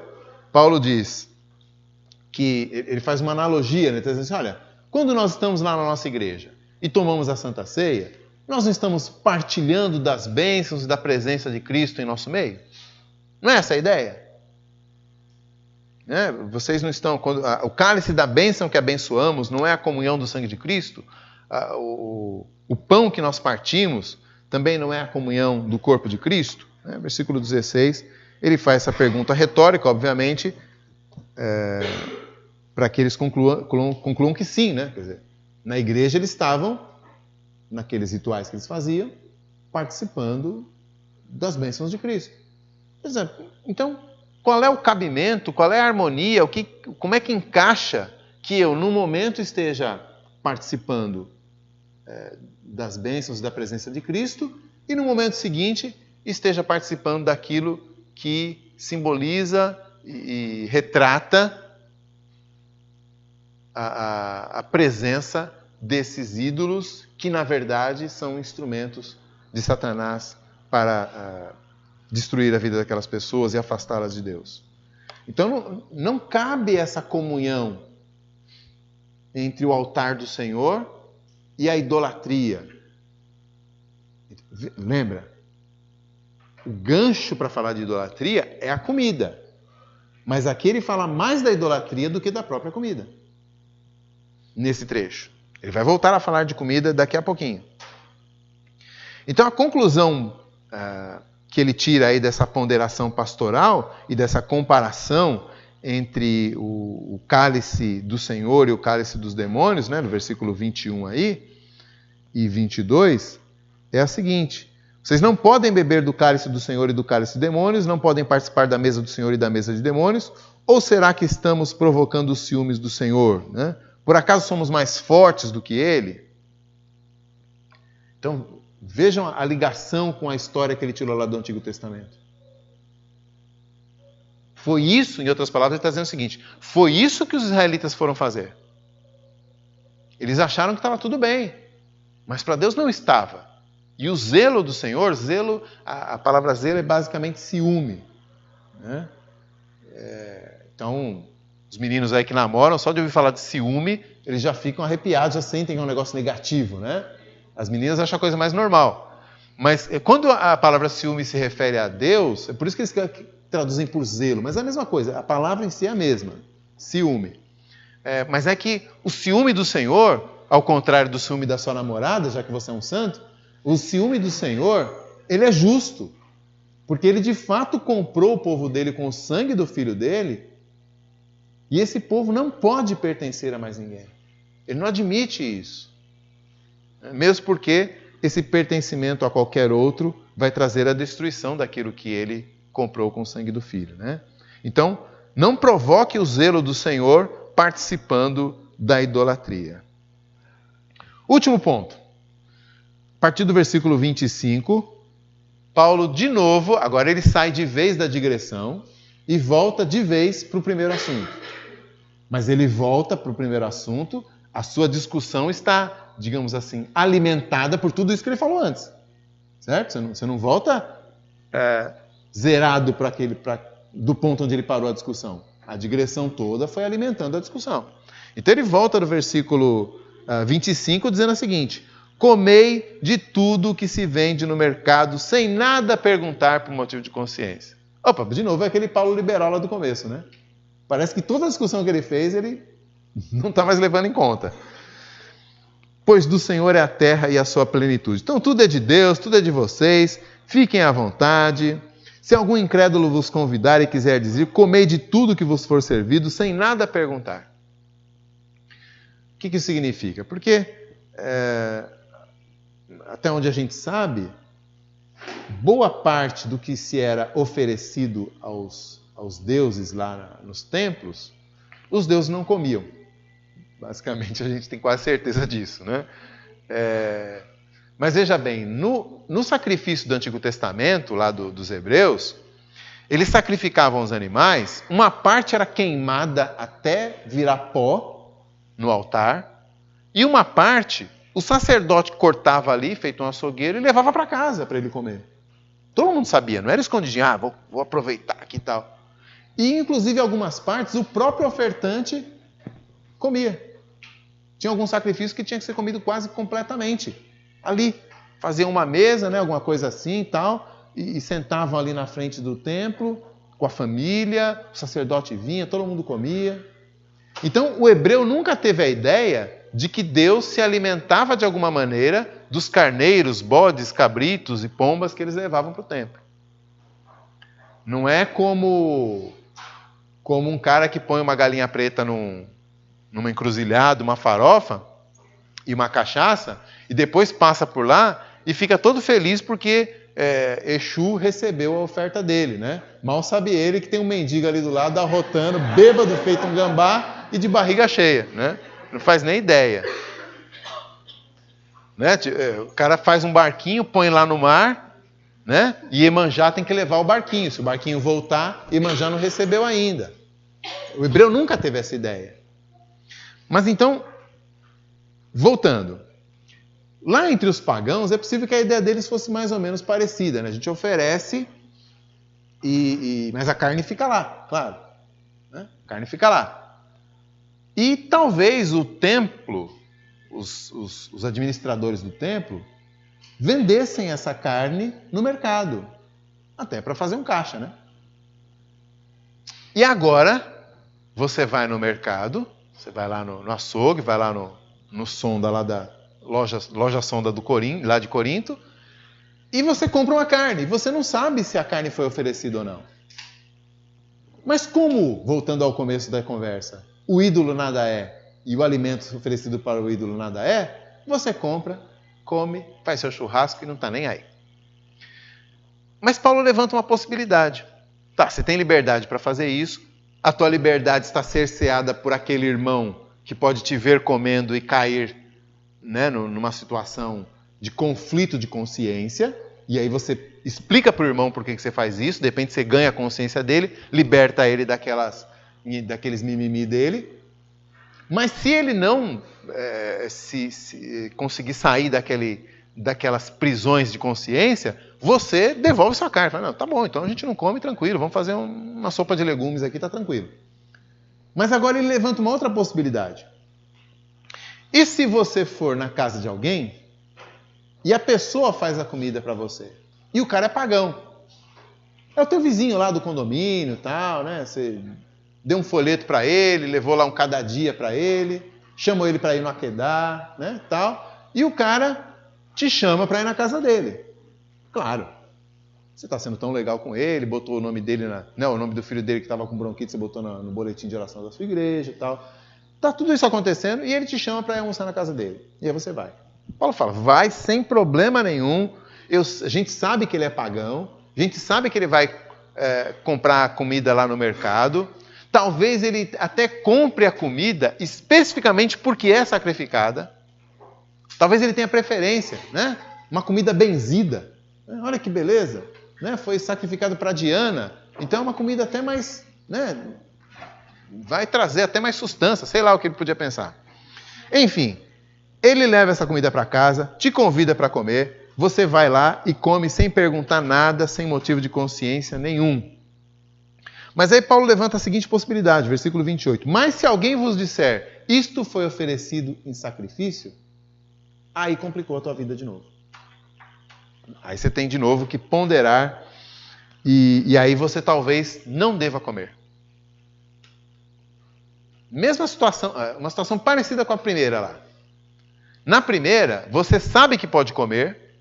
Paulo diz que ele faz uma analogia, né? Ele diz assim, olha, quando nós estamos lá na nossa igreja e tomamos a Santa Ceia, nós não estamos partilhando das bênçãos e da presença de Cristo em nosso meio? Não é essa a ideia? Né? Vocês não estão... o cálice da bênção que abençoamos não é a comunhão do sangue de Cristo? O pão que nós partimos também não é a comunhão do corpo de Cristo? Né? Versículo 16, ele faz essa pergunta retórica, obviamente, para que eles concluam que sim, né? Quer dizer, na igreja eles estavam, naqueles rituais que eles faziam, participando das bênçãos de Cristo. Por exemplo, então, qual é o cabimento, qual é a harmonia, como é que encaixa que eu, num momento, esteja participando das bênçãos da presença de Cristo e, no momento seguinte, esteja participando daquilo que simboliza e retrata a presença desses ídolos que, na verdade, são instrumentos de Satanás para destruir a vida daquelas pessoas e afastá-las de Deus. Então, não cabe essa comunhão entre o altar do Senhor e a idolatria. Lembra? O gancho para falar de idolatria é a comida. Mas aqui ele fala mais da idolatria do que da própria comida. Nesse trecho. Ele vai voltar a falar de comida daqui a pouquinho. Então a conclusão que ele tira aí dessa ponderação pastoral e dessa comparação entre o cálice do Senhor e o cálice dos demônios, né, no versículo 21 aí, e 22, é a seguinte: vocês não podem beber do cálice do Senhor e do cálice de demônios, não podem participar da mesa do Senhor e da mesa de demônios, ou será que estamos provocando os ciúmes do Senhor? Né? Por acaso somos mais fortes do que Ele? Então, vejam a ligação com a história que ele tirou lá do Antigo Testamento. Foi isso, em outras palavras, ele está dizendo o seguinte: foi isso que os israelitas foram fazer. Eles acharam que estava tudo bem, mas para Deus não estava. E o zelo do Senhor, a palavra zelo é basicamente ciúme. Né? Então, os meninos aí que namoram, só de ouvir falar de ciúme, eles já ficam arrepiados, já sentem que é um negócio negativo, né? As meninas acham a coisa mais normal. Mas quando a palavra ciúme se refere a Deus, é por isso que eles traduzem por zelo, mas é a mesma coisa, a palavra em si é a mesma, ciúme. Mas é que o ciúme do Senhor, ao contrário do ciúme da sua namorada, já que você é um santo, o ciúme do Senhor, ele é justo, porque ele de fato comprou o povo dele com o sangue do filho dele, e esse povo não pode pertencer a mais ninguém. Ele não admite isso. Mesmo porque esse pertencimento a qualquer outro vai trazer a destruição daquilo que ele comprou com o sangue do filho, né? Então, não provoque o zelo do Senhor participando da idolatria. Último ponto. A partir do versículo 25, Paulo, de novo, agora ele sai de vez da digressão e volta de vez para o primeiro assunto. Mas ele volta para o primeiro assunto, a sua discussão está, digamos assim, alimentada por tudo isso que ele falou antes. Certo? Você não volta zerado do ponto onde ele parou a discussão. A digressão toda foi alimentando a discussão. Então ele volta do versículo 25 dizendo o seguinte: comei de tudo que se vende no mercado sem nada perguntar por motivo de consciência. Opa, de novo é aquele Paulo liberal lá do começo, né? Parece que toda a discussão que ele fez, ele não está mais levando em conta. Pois do Senhor é a terra e a sua plenitude. Então tudo é de Deus, tudo é de vocês, fiquem à vontade. Se algum incrédulo vos convidar e quiser dizer, comei de tudo que vos for servido, sem nada perguntar. O que isso significa? Porque, até onde a gente sabe, boa parte do que se era oferecido aos deuses lá nos templos, os deuses não comiam. Basicamente, a gente tem quase certeza disso, né? Mas veja bem, no sacrifício do Antigo Testamento, lá dos hebreus, eles sacrificavam os animais, uma parte era queimada até virar pó no altar, e uma parte, o sacerdote cortava ali, feito um açougueiro, e levava para casa para ele comer. Todo mundo sabia, não era escondidinho, vou aproveitar aqui e tal. E, inclusive, em algumas partes, o próprio ofertante comia. Tinha algum sacrifício que tinha que ser comido quase completamente. Ali, faziam uma mesa, né, alguma coisa assim e tal, e sentavam ali na frente do templo, com a família, o sacerdote vinha, todo mundo comia. Então, o hebreu nunca teve a ideia de que Deus se alimentava de alguma maneira dos carneiros, bodes, cabritos e pombas que eles levavam para o templo. Não é como um cara que põe uma galinha preta numa encruzilhada, uma farofa e uma cachaça, e depois passa por lá e fica todo feliz porque Exu recebeu a oferta dele, né? Mal sabe ele que tem um mendigo ali do lado arrotando, bêbado, feito um gambá e de barriga cheia, né? Não faz nem ideia. Né? O cara faz um barquinho, põe lá no mar, né? E Iemanjá tem que levar o barquinho. Se o barquinho voltar, Iemanjá não recebeu ainda. O hebreu nunca teve essa ideia. Mas então, voltando. Lá entre os pagãos, é possível que a ideia deles fosse mais ou menos parecida, né? A gente oferece, mas a carne fica lá, claro. Né? A carne fica lá. E talvez o templo, os administradores do templo, vendessem essa carne no mercado. Até para fazer um caixa, né? E agora, você vai no mercado, você vai lá no açougue, vai lá no sonda lá da loja sonda lá de Corinto, e você compra uma carne. Você não sabe se a carne foi oferecida ou não. Mas como, voltando ao começo da conversa, o ídolo nada é e o alimento oferecido para o ídolo nada é, você compra, come, faz seu churrasco e não está nem aí. Mas Paulo levanta uma possibilidade. Tá, você tem liberdade para fazer isso, a tua liberdade está cerceada por aquele irmão que pode te ver comendo e cair, né, numa situação de conflito de consciência, e aí você explica para o irmão por que você faz isso, de repente você ganha a consciência dele, liberta ele daqueles mimimi dele, mas se ele não se conseguir sair daquelas prisões de consciência, você devolve sua carne. Fala, não, tá bom, então a gente não come, tranquilo, vamos fazer uma sopa de legumes aqui, tá tranquilo. Mas agora ele levanta uma outra possibilidade. E se você for na casa de alguém e a pessoa faz a comida para você. E o cara é pagão. É o teu vizinho lá do condomínio, tal, né? Você deu um folheto para ele, levou lá um cada dia para ele, chamou ele para ir no Akedá, né, tal. E o cara te chama para ir na casa dele. Claro. Você está sendo tão legal com ele, botou o nome dele, o nome do filho dele que estava com bronquite, você botou no boletim de oração da sua igreja e tal. Tá tudo isso acontecendo e ele te chama para ir almoçar na casa dele. E aí você vai. Paulo fala, vai sem problema nenhum. A gente sabe que ele é pagão, a gente sabe que ele vai comprar comida lá no mercado. Talvez ele até compre a comida especificamente porque é sacrificada. Talvez ele tenha preferência, né? Uma comida benzida. Olha que beleza, né? Foi sacrificado para Diana. Então é uma comida até mais, né? Vai trazer até mais sustância, sei lá o que ele podia pensar. Enfim, ele leva essa comida para casa, te convida para comer, você vai lá e come sem perguntar nada, sem motivo de consciência nenhum. Mas aí Paulo levanta a seguinte possibilidade, versículo 28. Mas se alguém vos disser, isto foi oferecido em sacrifício, aí complicou a tua vida de novo. Aí você tem de novo que ponderar e aí você talvez não deva comer. Mesma situação, uma situação parecida com a primeira lá. Na primeira, você sabe que pode comer,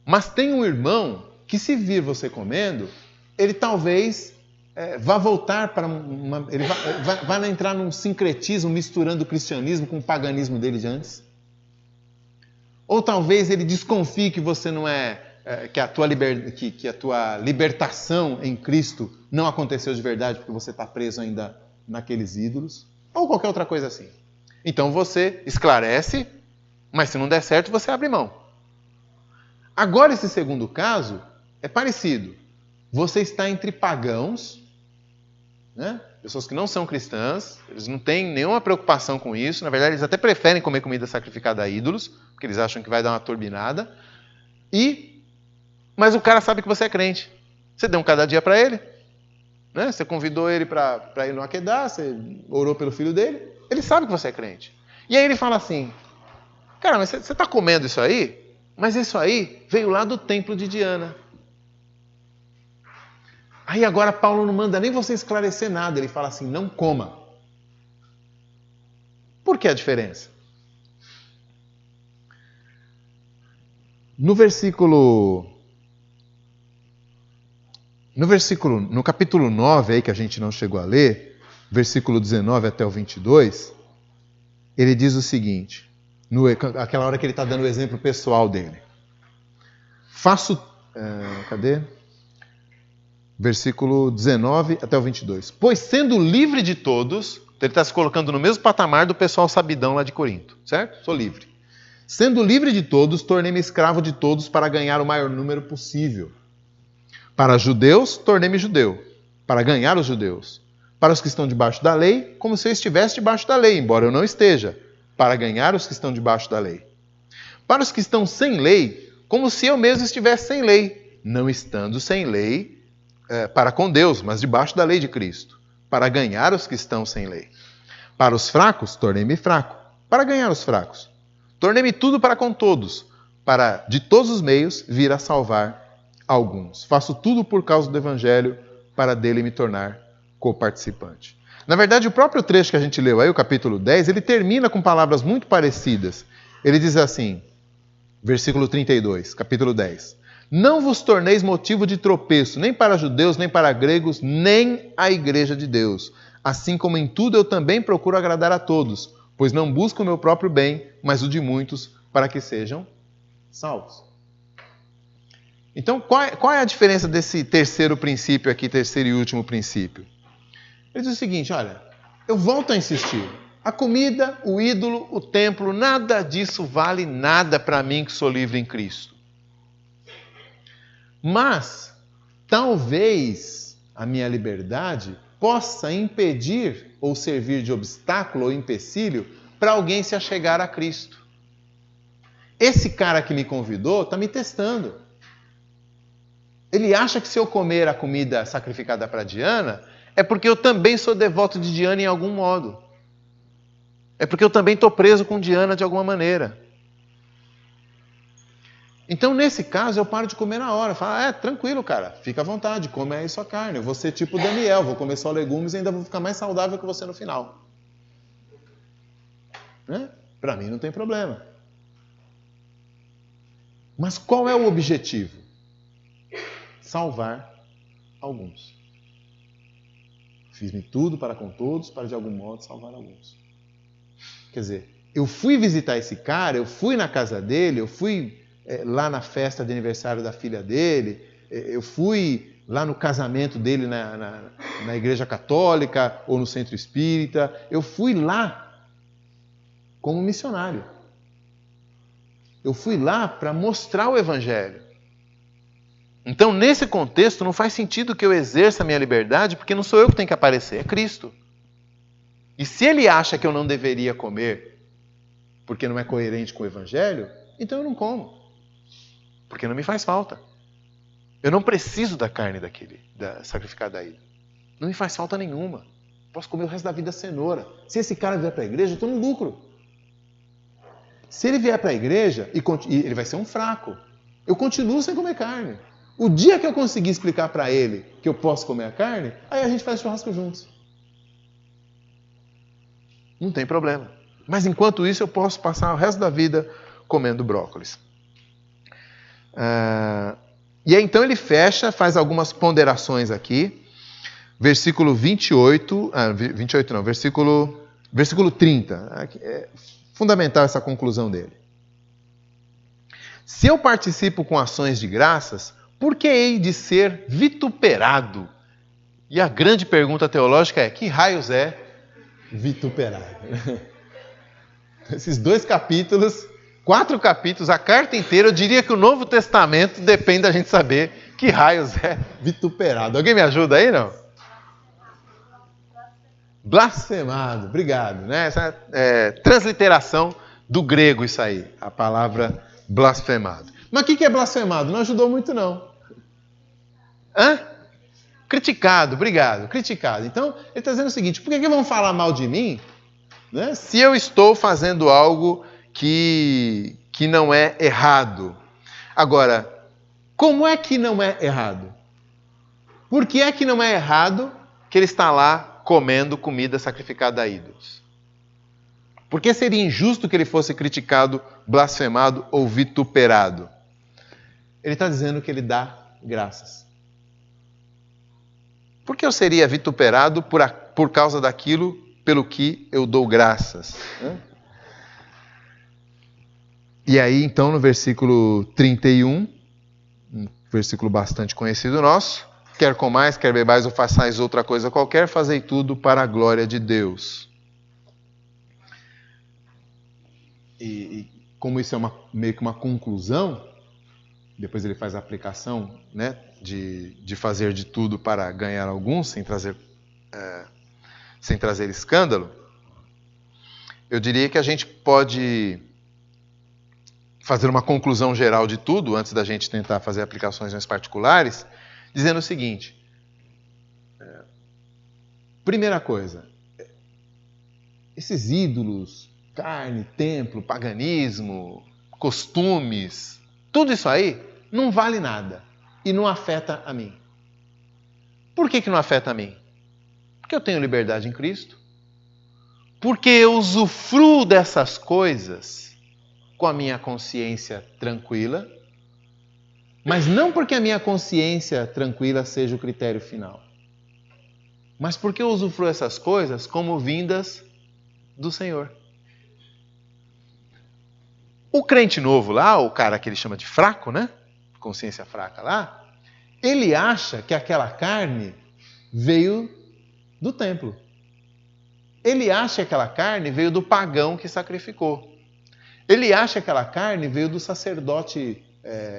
mas tem um irmão que se vir você comendo, ele talvez vá voltar para ele vai entrar num sincretismo misturando o cristianismo com o paganismo dele de antes. Ou talvez ele desconfie que você não que a tua libertação em Cristo não aconteceu de verdade porque você está preso ainda naqueles ídolos, ou qualquer outra coisa assim. Então você esclarece, mas se não der certo, você abre mão. Agora esse segundo caso é parecido. Você está entre pagãos, né? Pessoas que não são cristãs, eles não têm nenhuma preocupação com isso, na verdade eles até preferem comer comida sacrificada a ídolos, porque eles acham que vai dar uma turbinada, mas o cara sabe que você é crente. Você deu um cada dia para ele, né? Você convidou ele para ir no Akedá, você orou pelo filho dele, ele sabe que você é crente. E aí ele fala assim, cara, mas você está comendo isso aí? Mas isso aí veio lá do templo de Diana. Aí agora Paulo não manda nem você esclarecer nada, ele fala assim, não coma. Por que a diferença? No capítulo 9, aí que a gente não chegou a ler, versículo 19 até o 22, ele diz o seguinte, aquela hora que ele está dando o exemplo pessoal dele. Versículo 19 até o 22. Pois sendo livre de todos, ele está se colocando no mesmo patamar do pessoal sabidão lá de Corinto, certo? Sou livre. Sendo livre de todos, tornei-me escravo de todos para ganhar o maior número possível. Para judeus, tornei-me judeu, para ganhar os judeus. Para os que estão debaixo da lei, como se eu estivesse debaixo da lei, embora eu não esteja, para ganhar os que estão debaixo da lei. Para os que estão sem lei, como se eu mesmo estivesse sem lei, não estando sem lei, para com Deus, mas debaixo da lei de Cristo, para ganhar os que estão sem lei. Para os fracos, tornei-me fraco, para ganhar os fracos. Tornei-me tudo para com todos, para, de todos os meios, vir a salvar alguns. Faço tudo por causa do Evangelho, para dele me tornar coparticipante. Na verdade, o próprio trecho que a gente leu aí, o capítulo 10, ele termina com palavras muito parecidas. Ele diz assim, versículo 32, capítulo 10. Não vos torneis motivo de tropeço, nem para judeus, nem para gregos, nem a igreja de Deus. Assim como em tudo eu também procuro agradar a todos, pois não busco o meu próprio bem, mas o de muitos, para que sejam salvos. Então, qual é a diferença desse terceiro princípio aqui, terceiro e último princípio? Ele diz o seguinte, olha, eu volto a insistir. A comida, o ídolo, o templo, nada disso vale nada para mim que sou livre em Cristo. Mas, talvez a minha liberdade possa impedir ou servir de obstáculo ou empecilho para alguém se achegar a Cristo. Esse cara que me convidou está me testando. Ele acha que se eu comer a comida sacrificada para Diana, é porque eu também sou devoto de Diana em algum modo. É porque eu também estou preso com Diana de alguma maneira. Então, nesse caso, eu paro de comer na hora. Falo, tranquilo, cara, fica à vontade, come aí sua carne. Eu vou ser tipo Daniel, vou comer só legumes e ainda vou ficar mais saudável que você no final. Né? Para mim não tem problema. Mas qual é o objetivo? Salvar alguns. Fiz-me tudo para com todos, para de algum modo salvar alguns. Quer dizer, eu fui visitar esse cara, eu fui na casa dele, eu fui lá na festa de aniversário da filha dele, eu fui lá no casamento dele na igreja católica ou no centro espírita, eu fui lá como missionário. Eu fui lá para mostrar o evangelho. Então, nesse contexto, não faz sentido que eu exerça a minha liberdade, porque não sou eu que tenho que aparecer, é Cristo. E se ele acha que eu não deveria comer, porque não é coerente com o evangelho, então eu não como. Porque não me faz falta. Eu não preciso da carne sacrificada aí. Não me faz falta nenhuma. Posso comer o resto da vida cenoura. Se esse cara vier para a igreja, eu estou no lucro. Se ele vier para a igreja, e ele vai ser um fraco, eu continuo sem comer carne. O dia que eu conseguir explicar para ele que eu posso comer a carne, aí a gente faz churrasco juntos. Não tem problema. Mas enquanto isso, eu posso passar o resto da vida comendo brócolis. E aí então ele fecha, faz algumas ponderações aqui. Versículo 28, versículo 30. É fundamental essa conclusão dele. Se eu participo com ações de graças, por que hei de ser vituperado? E a grande pergunta teológica é, que raios é vituperado? Esses 2 capítulos, 4 capítulos, a carta inteira, eu diria que o Novo Testamento depende da gente saber que raios é vituperado. Alguém me ajuda aí, não? Blasfemado, obrigado. Né? Essa é transliteração do grego isso aí, a palavra blasfemado. Mas o que é blasfemado? Não ajudou muito, não. Criticado, obrigado, criticado. Então, ele está dizendo o seguinte, por que vão falar mal de mim, né, se eu estou fazendo algo que não é errado? Agora, como é que não é errado? Por que é que não é errado que ele está lá comendo comida sacrificada a ídolos? Por que seria injusto que ele fosse criticado, blasfemado ou vituperado? Ele está dizendo que ele dá graças. Por que eu seria vituperado por causa daquilo pelo que eu dou graças? E aí, então, no versículo 31, um versículo bastante conhecido nosso, quer comais, quer bebais ou façais outra coisa qualquer, fazei tudo para a glória de Deus. E como isso é meio que uma conclusão, depois ele faz a aplicação, né, de fazer de tudo para ganhar alguns, sem trazer escândalo, eu diria que a gente pode fazer uma conclusão geral de tudo, antes da gente tentar fazer aplicações mais particulares, dizendo o seguinte. Primeira coisa, esses ídolos, carne, templo, paganismo, costumes, tudo isso aí não vale nada e não afeta a mim. Por que não afeta a mim? Porque eu tenho liberdade em Cristo. Porque eu usufruo dessas coisas com a minha consciência tranquila, mas não porque a minha consciência tranquila seja o critério final, mas porque eu usufruo essas coisas como vindas do Senhor. O crente novo lá, o cara que ele chama de fraco, né? Consciência fraca lá, ele acha que aquela carne veio do templo. Ele acha que aquela carne veio do pagão que sacrificou. Ele acha que aquela carne veio do sacerdote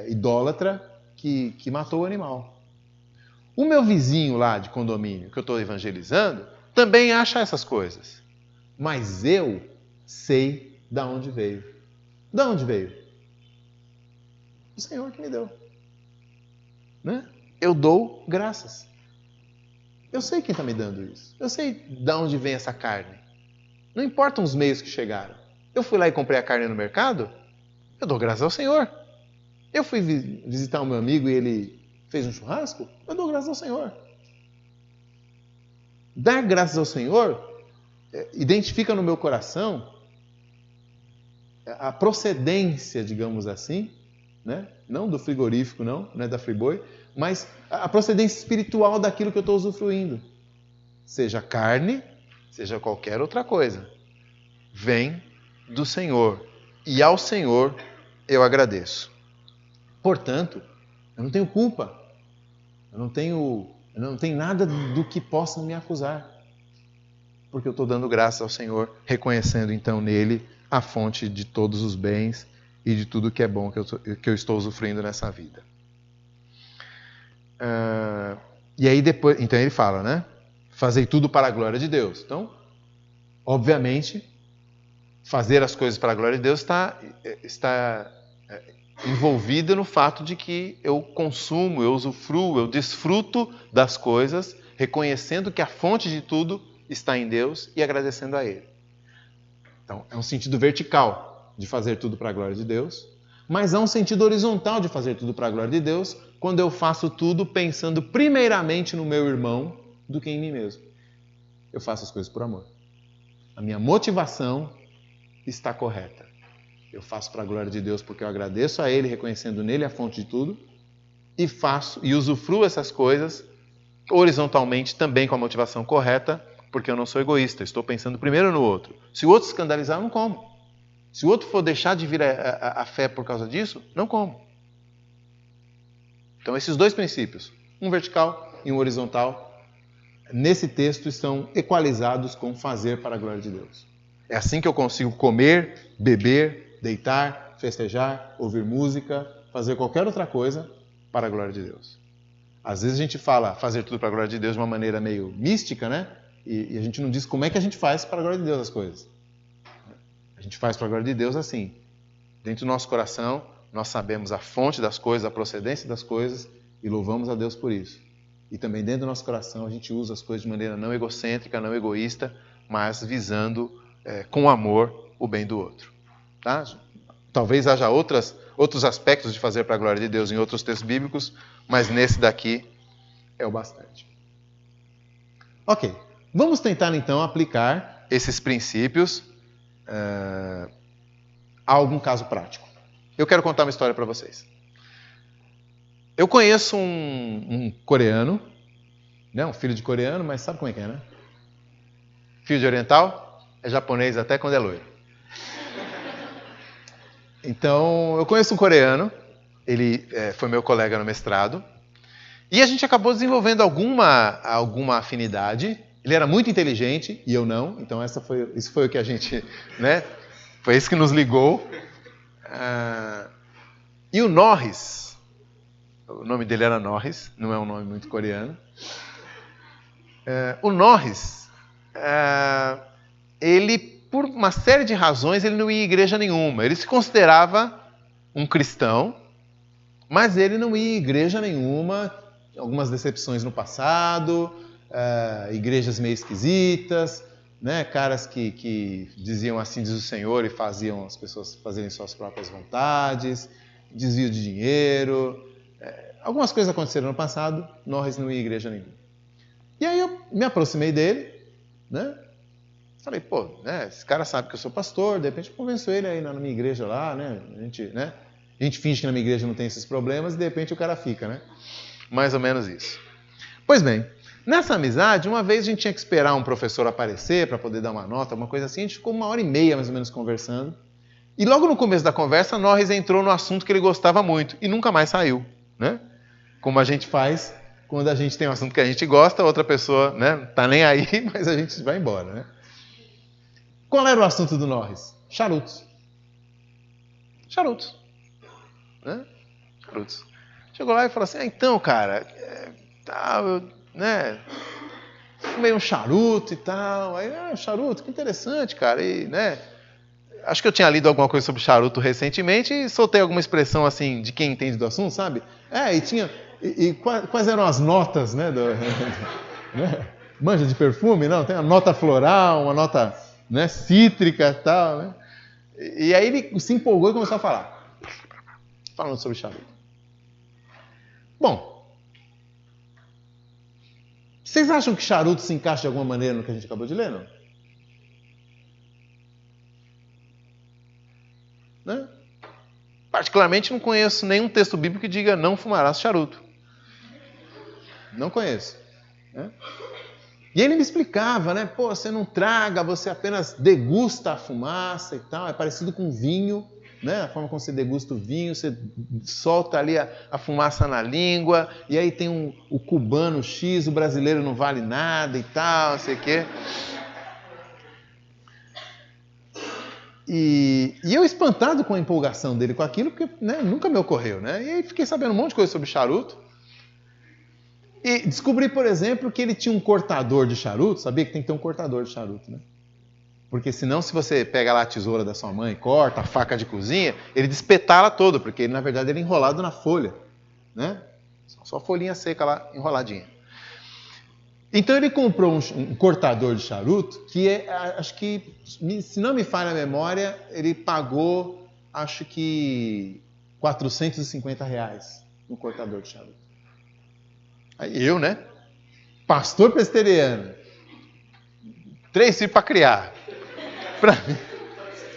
idólatra que matou o animal. O meu vizinho lá de condomínio, que eu estou evangelizando, também acha essas coisas. Mas eu sei de onde veio. De onde veio? O Senhor que me deu. Né? Eu dou graças. Eu sei quem está me dando isso. Eu sei de onde vem essa carne. Não importam os meios que chegaram. Eu fui lá e comprei a carne no mercado, eu dou graças ao Senhor. Eu fui visitar o meu amigo e ele fez um churrasco, eu dou graças ao Senhor. Dar graças ao Senhor identifica no meu coração a procedência, digamos assim, né? Não do frigorífico, não é da Friboi, mas a procedência espiritual daquilo que eu estou usufruindo. Seja carne, seja qualquer outra coisa. Vem do Senhor. E ao Senhor eu agradeço. Portanto, eu não tenho culpa. Eu não tenho nada do que possa me acusar. Porque eu estou dando graças ao Senhor, reconhecendo então nele a fonte de todos os bens e de tudo que é bom que eu estou usufruindo nessa vida. E aí depois, então ele fala, né? Fazei tudo para a glória de Deus. Então, obviamente, fazer as coisas para a glória de Deus está envolvida no fato de que eu consumo, eu usufruo, eu desfruto das coisas, reconhecendo que a fonte de tudo está em Deus e agradecendo a Ele. Então, é um sentido vertical de fazer tudo para a glória de Deus, mas há um sentido horizontal de fazer tudo para a glória de Deus, quando eu faço tudo pensando primeiramente no meu irmão do que em mim mesmo. Eu faço as coisas por amor. A minha motivação está correta. Eu faço para a glória de Deus porque eu agradeço a Ele, reconhecendo nele a fonte de tudo, e faço e usufruo essas coisas horizontalmente também com a motivação correta, porque eu não sou egoísta, estou pensando primeiro no outro. Se o outro escandalizar, eu não como. Se o outro for deixar de vir a fé por causa disso, não como. Então esses dois princípios, um vertical e um horizontal, nesse texto estão equalizados com fazer para a glória de Deus. É assim que eu consigo comer, beber, deitar, festejar, ouvir música, fazer qualquer outra coisa para a glória de Deus. Às vezes a gente fala fazer tudo para a glória de Deus de uma maneira meio mística, né? E a gente não diz como é que a gente faz para a glória de Deus as coisas. A gente faz para a glória de Deus assim. Dentro do nosso coração, nós sabemos a fonte das coisas, a procedência das coisas e louvamos a Deus por isso. E também dentro do nosso coração a gente usa as coisas de maneira não egocêntrica, não egoísta, mas visando com amor o bem do outro. Tá? Talvez haja outros aspectos de fazer para a glória de Deus em outros textos bíblicos, mas nesse daqui é o bastante. Ok, vamos tentar então aplicar esses princípios a algum caso prático. Eu quero contar uma história para vocês. Eu conheço um coreano, né, um filho de coreano, mas sabe como é que é, né? Filho de oriental é japonês até quando é loiro. Então, eu conheço um coreano, ele foi meu colega no mestrado, e a gente acabou desenvolvendo alguma afinidade. Ele era muito inteligente e eu não, então isso foi o que a gente, né? Foi isso que nos ligou. E o Norris, o nome dele era Norris, não é um nome muito coreano. O Norris, ele, por uma série de razões, ele não ia em igreja nenhuma. Ele se considerava um cristão, mas ele não ia em igreja nenhuma. Algumas decepções no passado, igrejas meio esquisitas, né? Caras que diziam assim diz o Senhor e faziam as pessoas fazerem suas próprias vontades, desvio de dinheiro. Algumas coisas aconteceram no passado, Norris não ia em igreja nenhuma. E aí eu me aproximei dele, né? Falei, pô, né, esse cara sabe que eu sou pastor, de repente eu convenço ele aí na minha igreja lá, né? A gente finge que na minha igreja não tem esses problemas e de repente o cara fica, né? Mais ou menos isso. Pois bem, nessa amizade, uma vez a gente tinha que esperar um professor aparecer para poder dar uma nota, uma coisa assim, a gente ficou 1h30 mais ou menos conversando. E logo no começo da conversa, Norris entrou no assunto que ele gostava muito e nunca mais saiu, né? Como a gente faz quando a gente tem um assunto que a gente gosta, outra pessoa, né, tá nem aí, mas a gente vai embora, né? Qual era o assunto do Norris? Charutos. Charutos. Né? Charutos. Chegou lá e falou assim, então, cara, fumei um charuto e tal. Aí, charuto, que interessante, cara. E, né, acho que eu tinha lido alguma coisa sobre charuto recentemente e soltei alguma expressão assim de quem entende do assunto, sabe? E tinha... E quais eram as notas, né? Né? Manja de perfume? Não, tem uma nota floral, uma nota, né, cítrica e tal, né? E aí ele se empolgou e começou a falar. falando sobre charuto. Bom, vocês acham que charuto se encaixa de alguma maneira no que a gente acabou de ler, não? Né? Particularmente não conheço nenhum texto bíblico que diga não fumarás charuto. Não conheço. Né? E ele me explicava, né? Pô, você não traga, você apenas degusta a fumaça e tal. É parecido com vinho, né? A forma como você degusta o vinho, você solta ali a fumaça na língua, e aí tem o cubano X, o brasileiro não vale nada e tal, não sei o quê. E eu espantado com a empolgação dele com aquilo, porque né, nunca me ocorreu, né? E aí fiquei sabendo um monte de coisa sobre charuto. E descobri, por exemplo, que ele tinha um cortador de charuto. Sabia que tem que ter um cortador de charuto, né? Porque senão, se você pega lá a tesoura da sua mãe e corta, a faca de cozinha, ele despetala todo, porque ele, na verdade, ele é enrolado na folha, né? Só a folhinha seca lá, enroladinha. Então ele comprou um cortador de charuto que acho que, se não me falha a memória, ele pagou, acho que, R$450 no cortador de charuto. Aí eu, né? Pastor presbiteriano. 3 filhos para criar.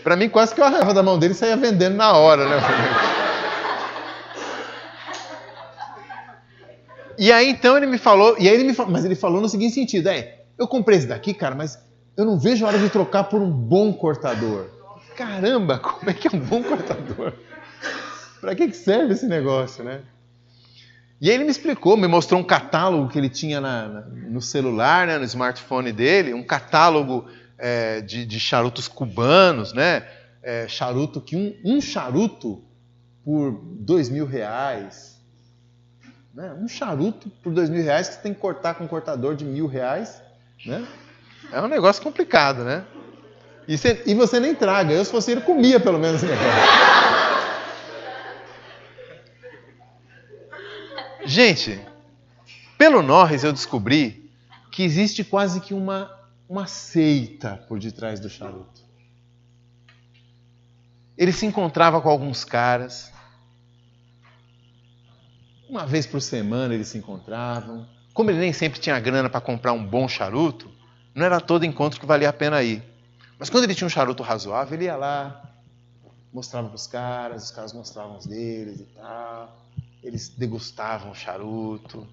Para mim, quase que eu arranhava da mão dele e saía vendendo na hora, né? E aí, então, ele me falou, mas ele falou no seguinte sentido, eu comprei esse daqui, cara, mas eu não vejo a hora de trocar por um bom cortador. Caramba, como é que é um bom cortador? Para que serve esse negócio, né? E aí ele me explicou, me mostrou um catálogo que ele tinha no celular, né, no smartphone dele, um catálogo de charutos cubanos, né? Charuto que um charuto por R$2.000, né? Um charuto por R$2.000 que você tem que cortar com um cortador de R$1.000, né? É um negócio complicado, né? E você nem traga. Eu, se fosse ele, comia pelo menos esse negócio. Gente, pelo Norris eu descobri que existe quase que uma seita por detrás do charuto. Ele se encontrava com alguns caras. Uma vez por semana eles se encontravam. Como ele nem sempre tinha grana para comprar um bom charuto, não era todo encontro que valia a pena ir. Mas quando ele tinha um charuto razoável, ele ia lá, mostrava para os caras mostravam os deles e tal. Eles degustavam o charuto.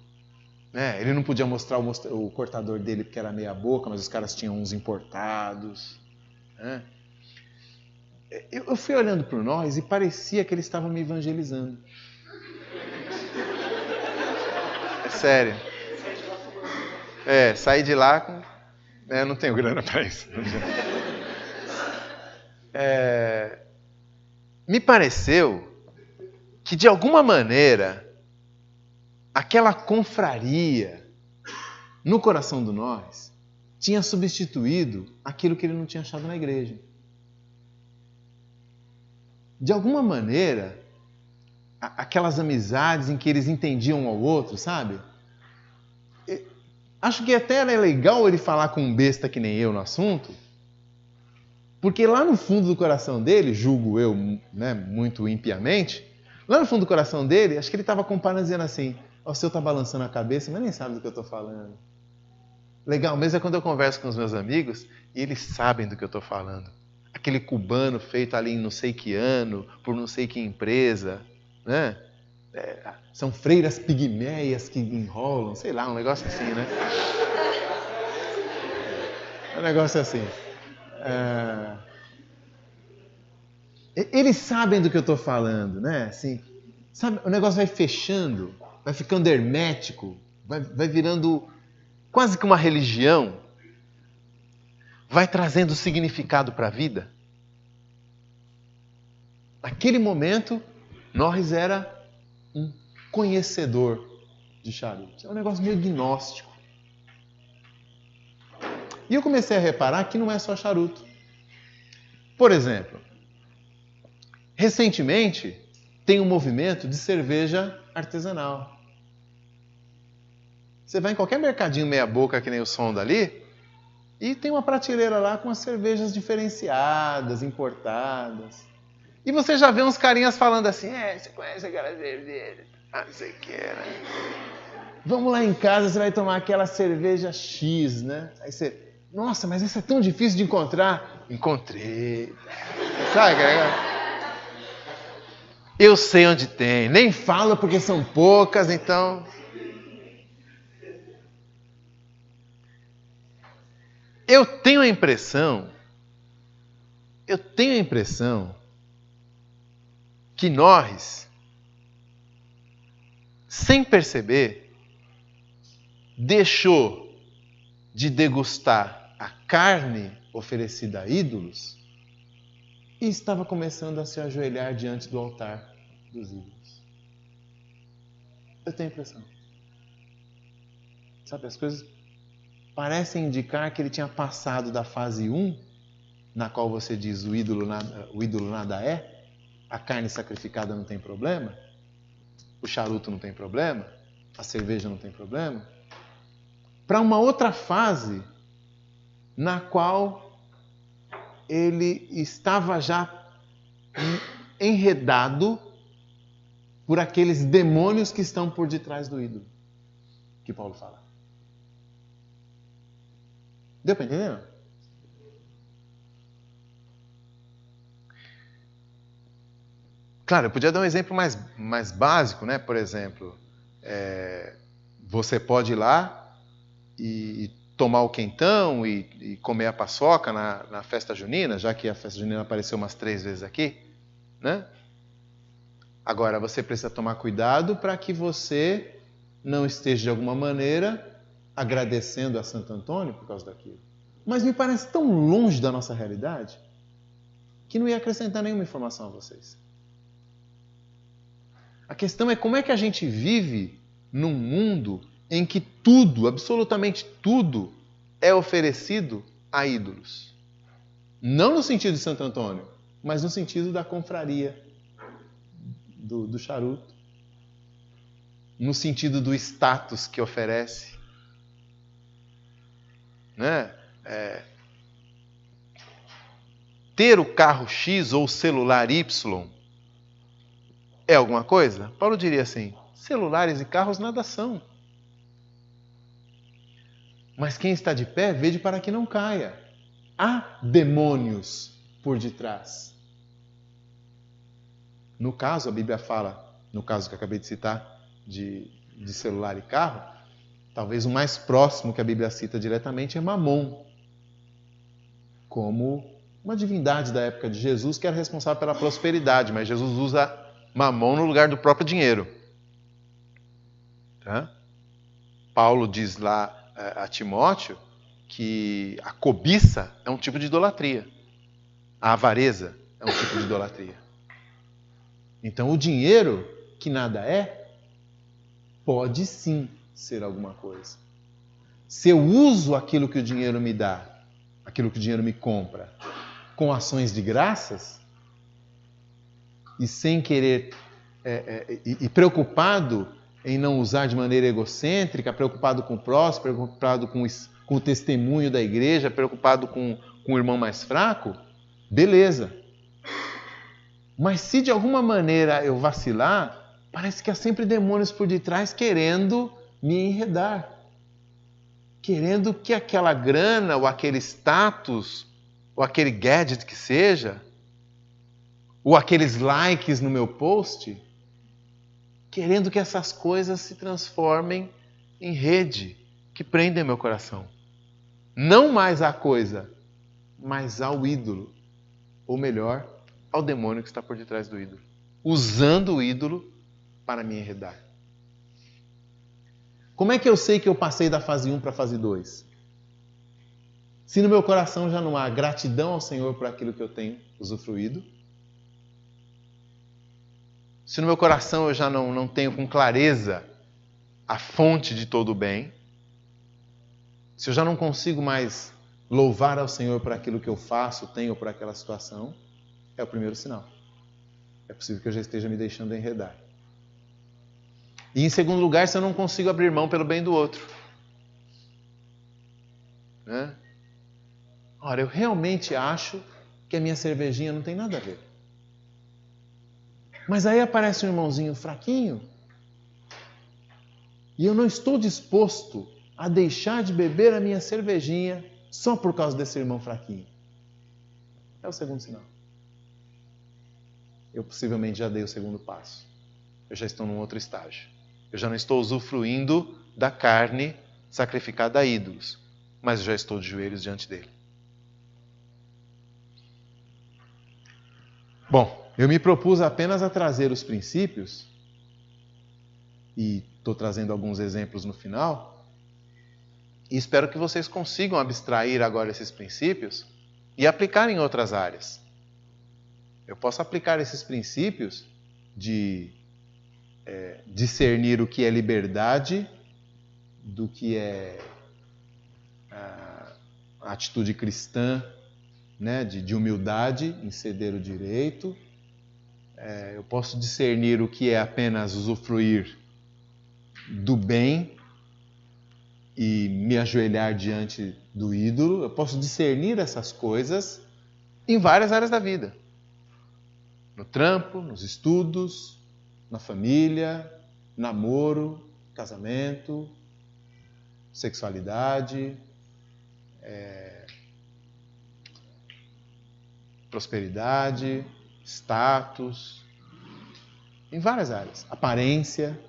Né? Ele não podia mostrar o cortador dele porque era meia boca, mas os caras tinham uns importados. Né? Eu fui olhando para o Norris e parecia que ele estava me evangelizando. É sério. Saí de lá com... eu não tenho grana para isso. Me pareceu que, de alguma maneira, aquela confraria no coração do Norris tinha substituído aquilo que ele não tinha achado na igreja. De alguma maneira, aquelas amizades em que eles entendiam um ao outro, sabe? Acho que até era legal ele falar com um besta que nem eu no assunto, porque lá no fundo do coração dele, julgo eu, né, muito impiamente, lá no fundo do coração dele, acho que ele estava comparando, dizendo assim, o seu está balançando a cabeça, mas nem sabe do que eu estou falando. Legal mesmo é quando eu converso com os meus amigos e eles sabem do que eu estou falando. Aquele cubano feito ali em não sei que ano, por não sei que empresa, né? São freiras pigmeias que enrolam, sei lá, um negócio assim, né? Um negócio assim. Eles sabem do que eu estou falando, né? Assim, sabe, o negócio vai fechando, vai ficando hermético, vai virando quase que uma religião, vai trazendo significado para a vida. Naquele momento, Norris era um conhecedor de charuto. É um negócio meio gnóstico. E eu comecei a reparar que não é só charuto. Por exemplo, recentemente tem um movimento de cerveja artesanal. Você vai em qualquer mercadinho meia boca, que nem o som dali, e tem uma prateleira lá com as cervejas diferenciadas, importadas. E você já vê uns carinhas falando assim, você conhece aquela cerveja? Ah, não sei o que, né? Vamos lá em casa, você vai tomar aquela cerveja X, né? Aí você, nossa, mas essa é tão difícil de encontrar. Encontrei. Sabe, cara? Eu sei onde tem. Nem falo porque são poucas, então... Eu tenho a impressão que nós, sem perceber, deixou de degustar a carne oferecida a ídolos e estava começando a se ajoelhar diante do altar dos ídolos. Eu tenho a impressão. Sabe, as coisas parecem indicar que ele tinha passado da fase 1, na qual você diz o ídolo nada é, a carne sacrificada não tem problema, o charuto não tem problema, a cerveja não tem problema, para uma outra fase na qual ele estava já enredado por aqueles demônios que estão por detrás do ídolo, que Paulo fala. Deu para entender? Não? Claro, eu podia dar um exemplo mais básico, né? Por exemplo, você pode ir lá e tomar o quentão e comer a paçoca na festa junina, já que a festa junina apareceu umas 3 vezes aqui, né? Agora, você precisa tomar cuidado para que você não esteja, de alguma maneira, agradecendo a Santo Antônio por causa daquilo. Mas me parece tão longe da nossa realidade que não ia acrescentar nenhuma informação a vocês. A questão é como é que a gente vive num mundo em que tudo, absolutamente tudo, é oferecido a ídolos. Não no sentido de Santo Antônio, mas no sentido da confraria, do charuto, no sentido do status que oferece. Né? Ter o carro X ou o celular Y é alguma coisa? Paulo diria assim, celulares e carros nada são. Mas quem está de pé, vede para que não caia. Há demônios por detrás. No caso, a Bíblia fala, no caso que eu acabei de citar, de celular e carro, talvez o mais próximo que a Bíblia cita diretamente é Mamon, como uma divindade da época de Jesus que era responsável pela prosperidade, mas Jesus usa Mamon no lugar do próprio dinheiro. Tá? Paulo diz lá a Timóteo que a cobiça é um tipo de idolatria. A avareza é um tipo de idolatria. Então o dinheiro, que nada é, pode sim ser alguma coisa. Se eu uso aquilo que o dinheiro me dá, aquilo que o dinheiro me compra, com ações de graças, e sem querer, e preocupado em não usar de maneira egocêntrica, preocupado com o próximo, preocupado com o testemunho da igreja, preocupado com o irmão mais fraco, beleza. Mas se de alguma maneira eu vacilar, parece que há sempre demônios por detrás querendo me enredar. Querendo que aquela grana, ou aquele status, ou aquele gadget que seja, ou aqueles likes no meu post, querendo que essas coisas se transformem em rede que prendem meu coração. Não mais à coisa, mas ao ídolo. Ou melhor, ao demônio que está por detrás do ídolo. Usando o ídolo para me enredar. Como é que eu sei que eu passei da fase 1 para a fase 2? Se no meu coração já não há gratidão ao Senhor por aquilo que eu tenho usufruído, se no meu coração eu já não tenho com clareza a fonte de todo o bem, se eu já não consigo mais louvar ao Senhor por aquilo que eu faço, tenho por aquela situação, é o primeiro sinal. É possível que eu já esteja me deixando enredar. E em segundo lugar, se eu não consigo abrir mão pelo bem do outro. Né? Ora, eu realmente acho que a minha cervejinha não tem nada a ver. Mas aí aparece um irmãozinho fraquinho e eu não estou disposto a deixar de beber a minha cervejinha só por causa desse irmão fraquinho. É o segundo sinal. Eu possivelmente já dei o segundo passo. Eu já estou num outro estágio. Eu já não estou usufruindo da carne sacrificada a ídolos, mas eu já estou de joelhos diante dele. Bom, eu me propus apenas a trazer os princípios, e estou trazendo alguns exemplos no final, e espero que vocês consigam abstrair agora esses princípios e aplicar em outras áreas. Eu posso aplicar esses princípios de discernir o que é liberdade do que é a atitude cristã, né, de humildade em ceder o direito. Eu posso discernir o que é apenas usufruir do bem e me ajoelhar diante do ídolo. Eu posso discernir essas coisas em várias áreas da vida. No trampo, nos estudos, na família, namoro, casamento, sexualidade, prosperidade, status, em várias áreas. Aparência,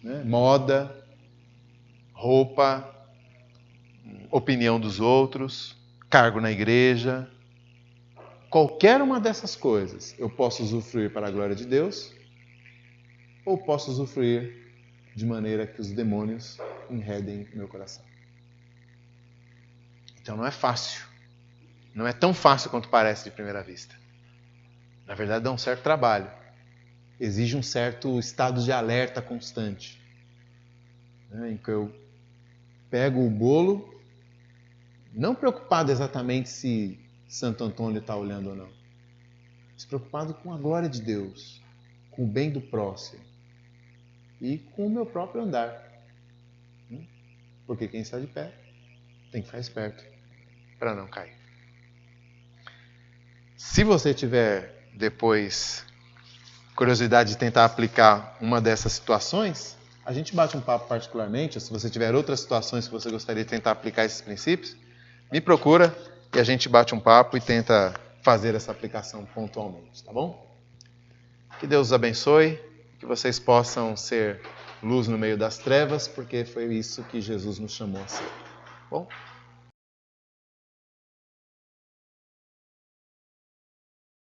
né? Moda, roupa, opinião dos outros, cargo na igreja. Qualquer uma dessas coisas eu posso usufruir para a glória de Deus ou posso usufruir de maneira que os demônios enredem meu coração. Então não é fácil. Não é tão fácil quanto parece de primeira vista. Na verdade, dá um certo trabalho. Exige um certo estado de alerta constante. Em que eu pego o bolo, não preocupado exatamente se Santo Antônio está olhando ou não, mas preocupado com a glória de Deus, com o bem do próximo e com o meu próprio andar. Porque quem está de pé tem que ficar esperto para não cair. Se você tiver depois curiosidade de tentar aplicar uma dessas situações, a gente bate um papo particularmente, ou se você tiver outras situações que você gostaria de tentar aplicar esses princípios, me procura e a gente bate um papo e tenta fazer essa aplicação pontualmente, tá bom? Que Deus os abençoe, que vocês possam ser luz no meio das trevas, porque foi isso que Jesus nos chamou a ser. Bom?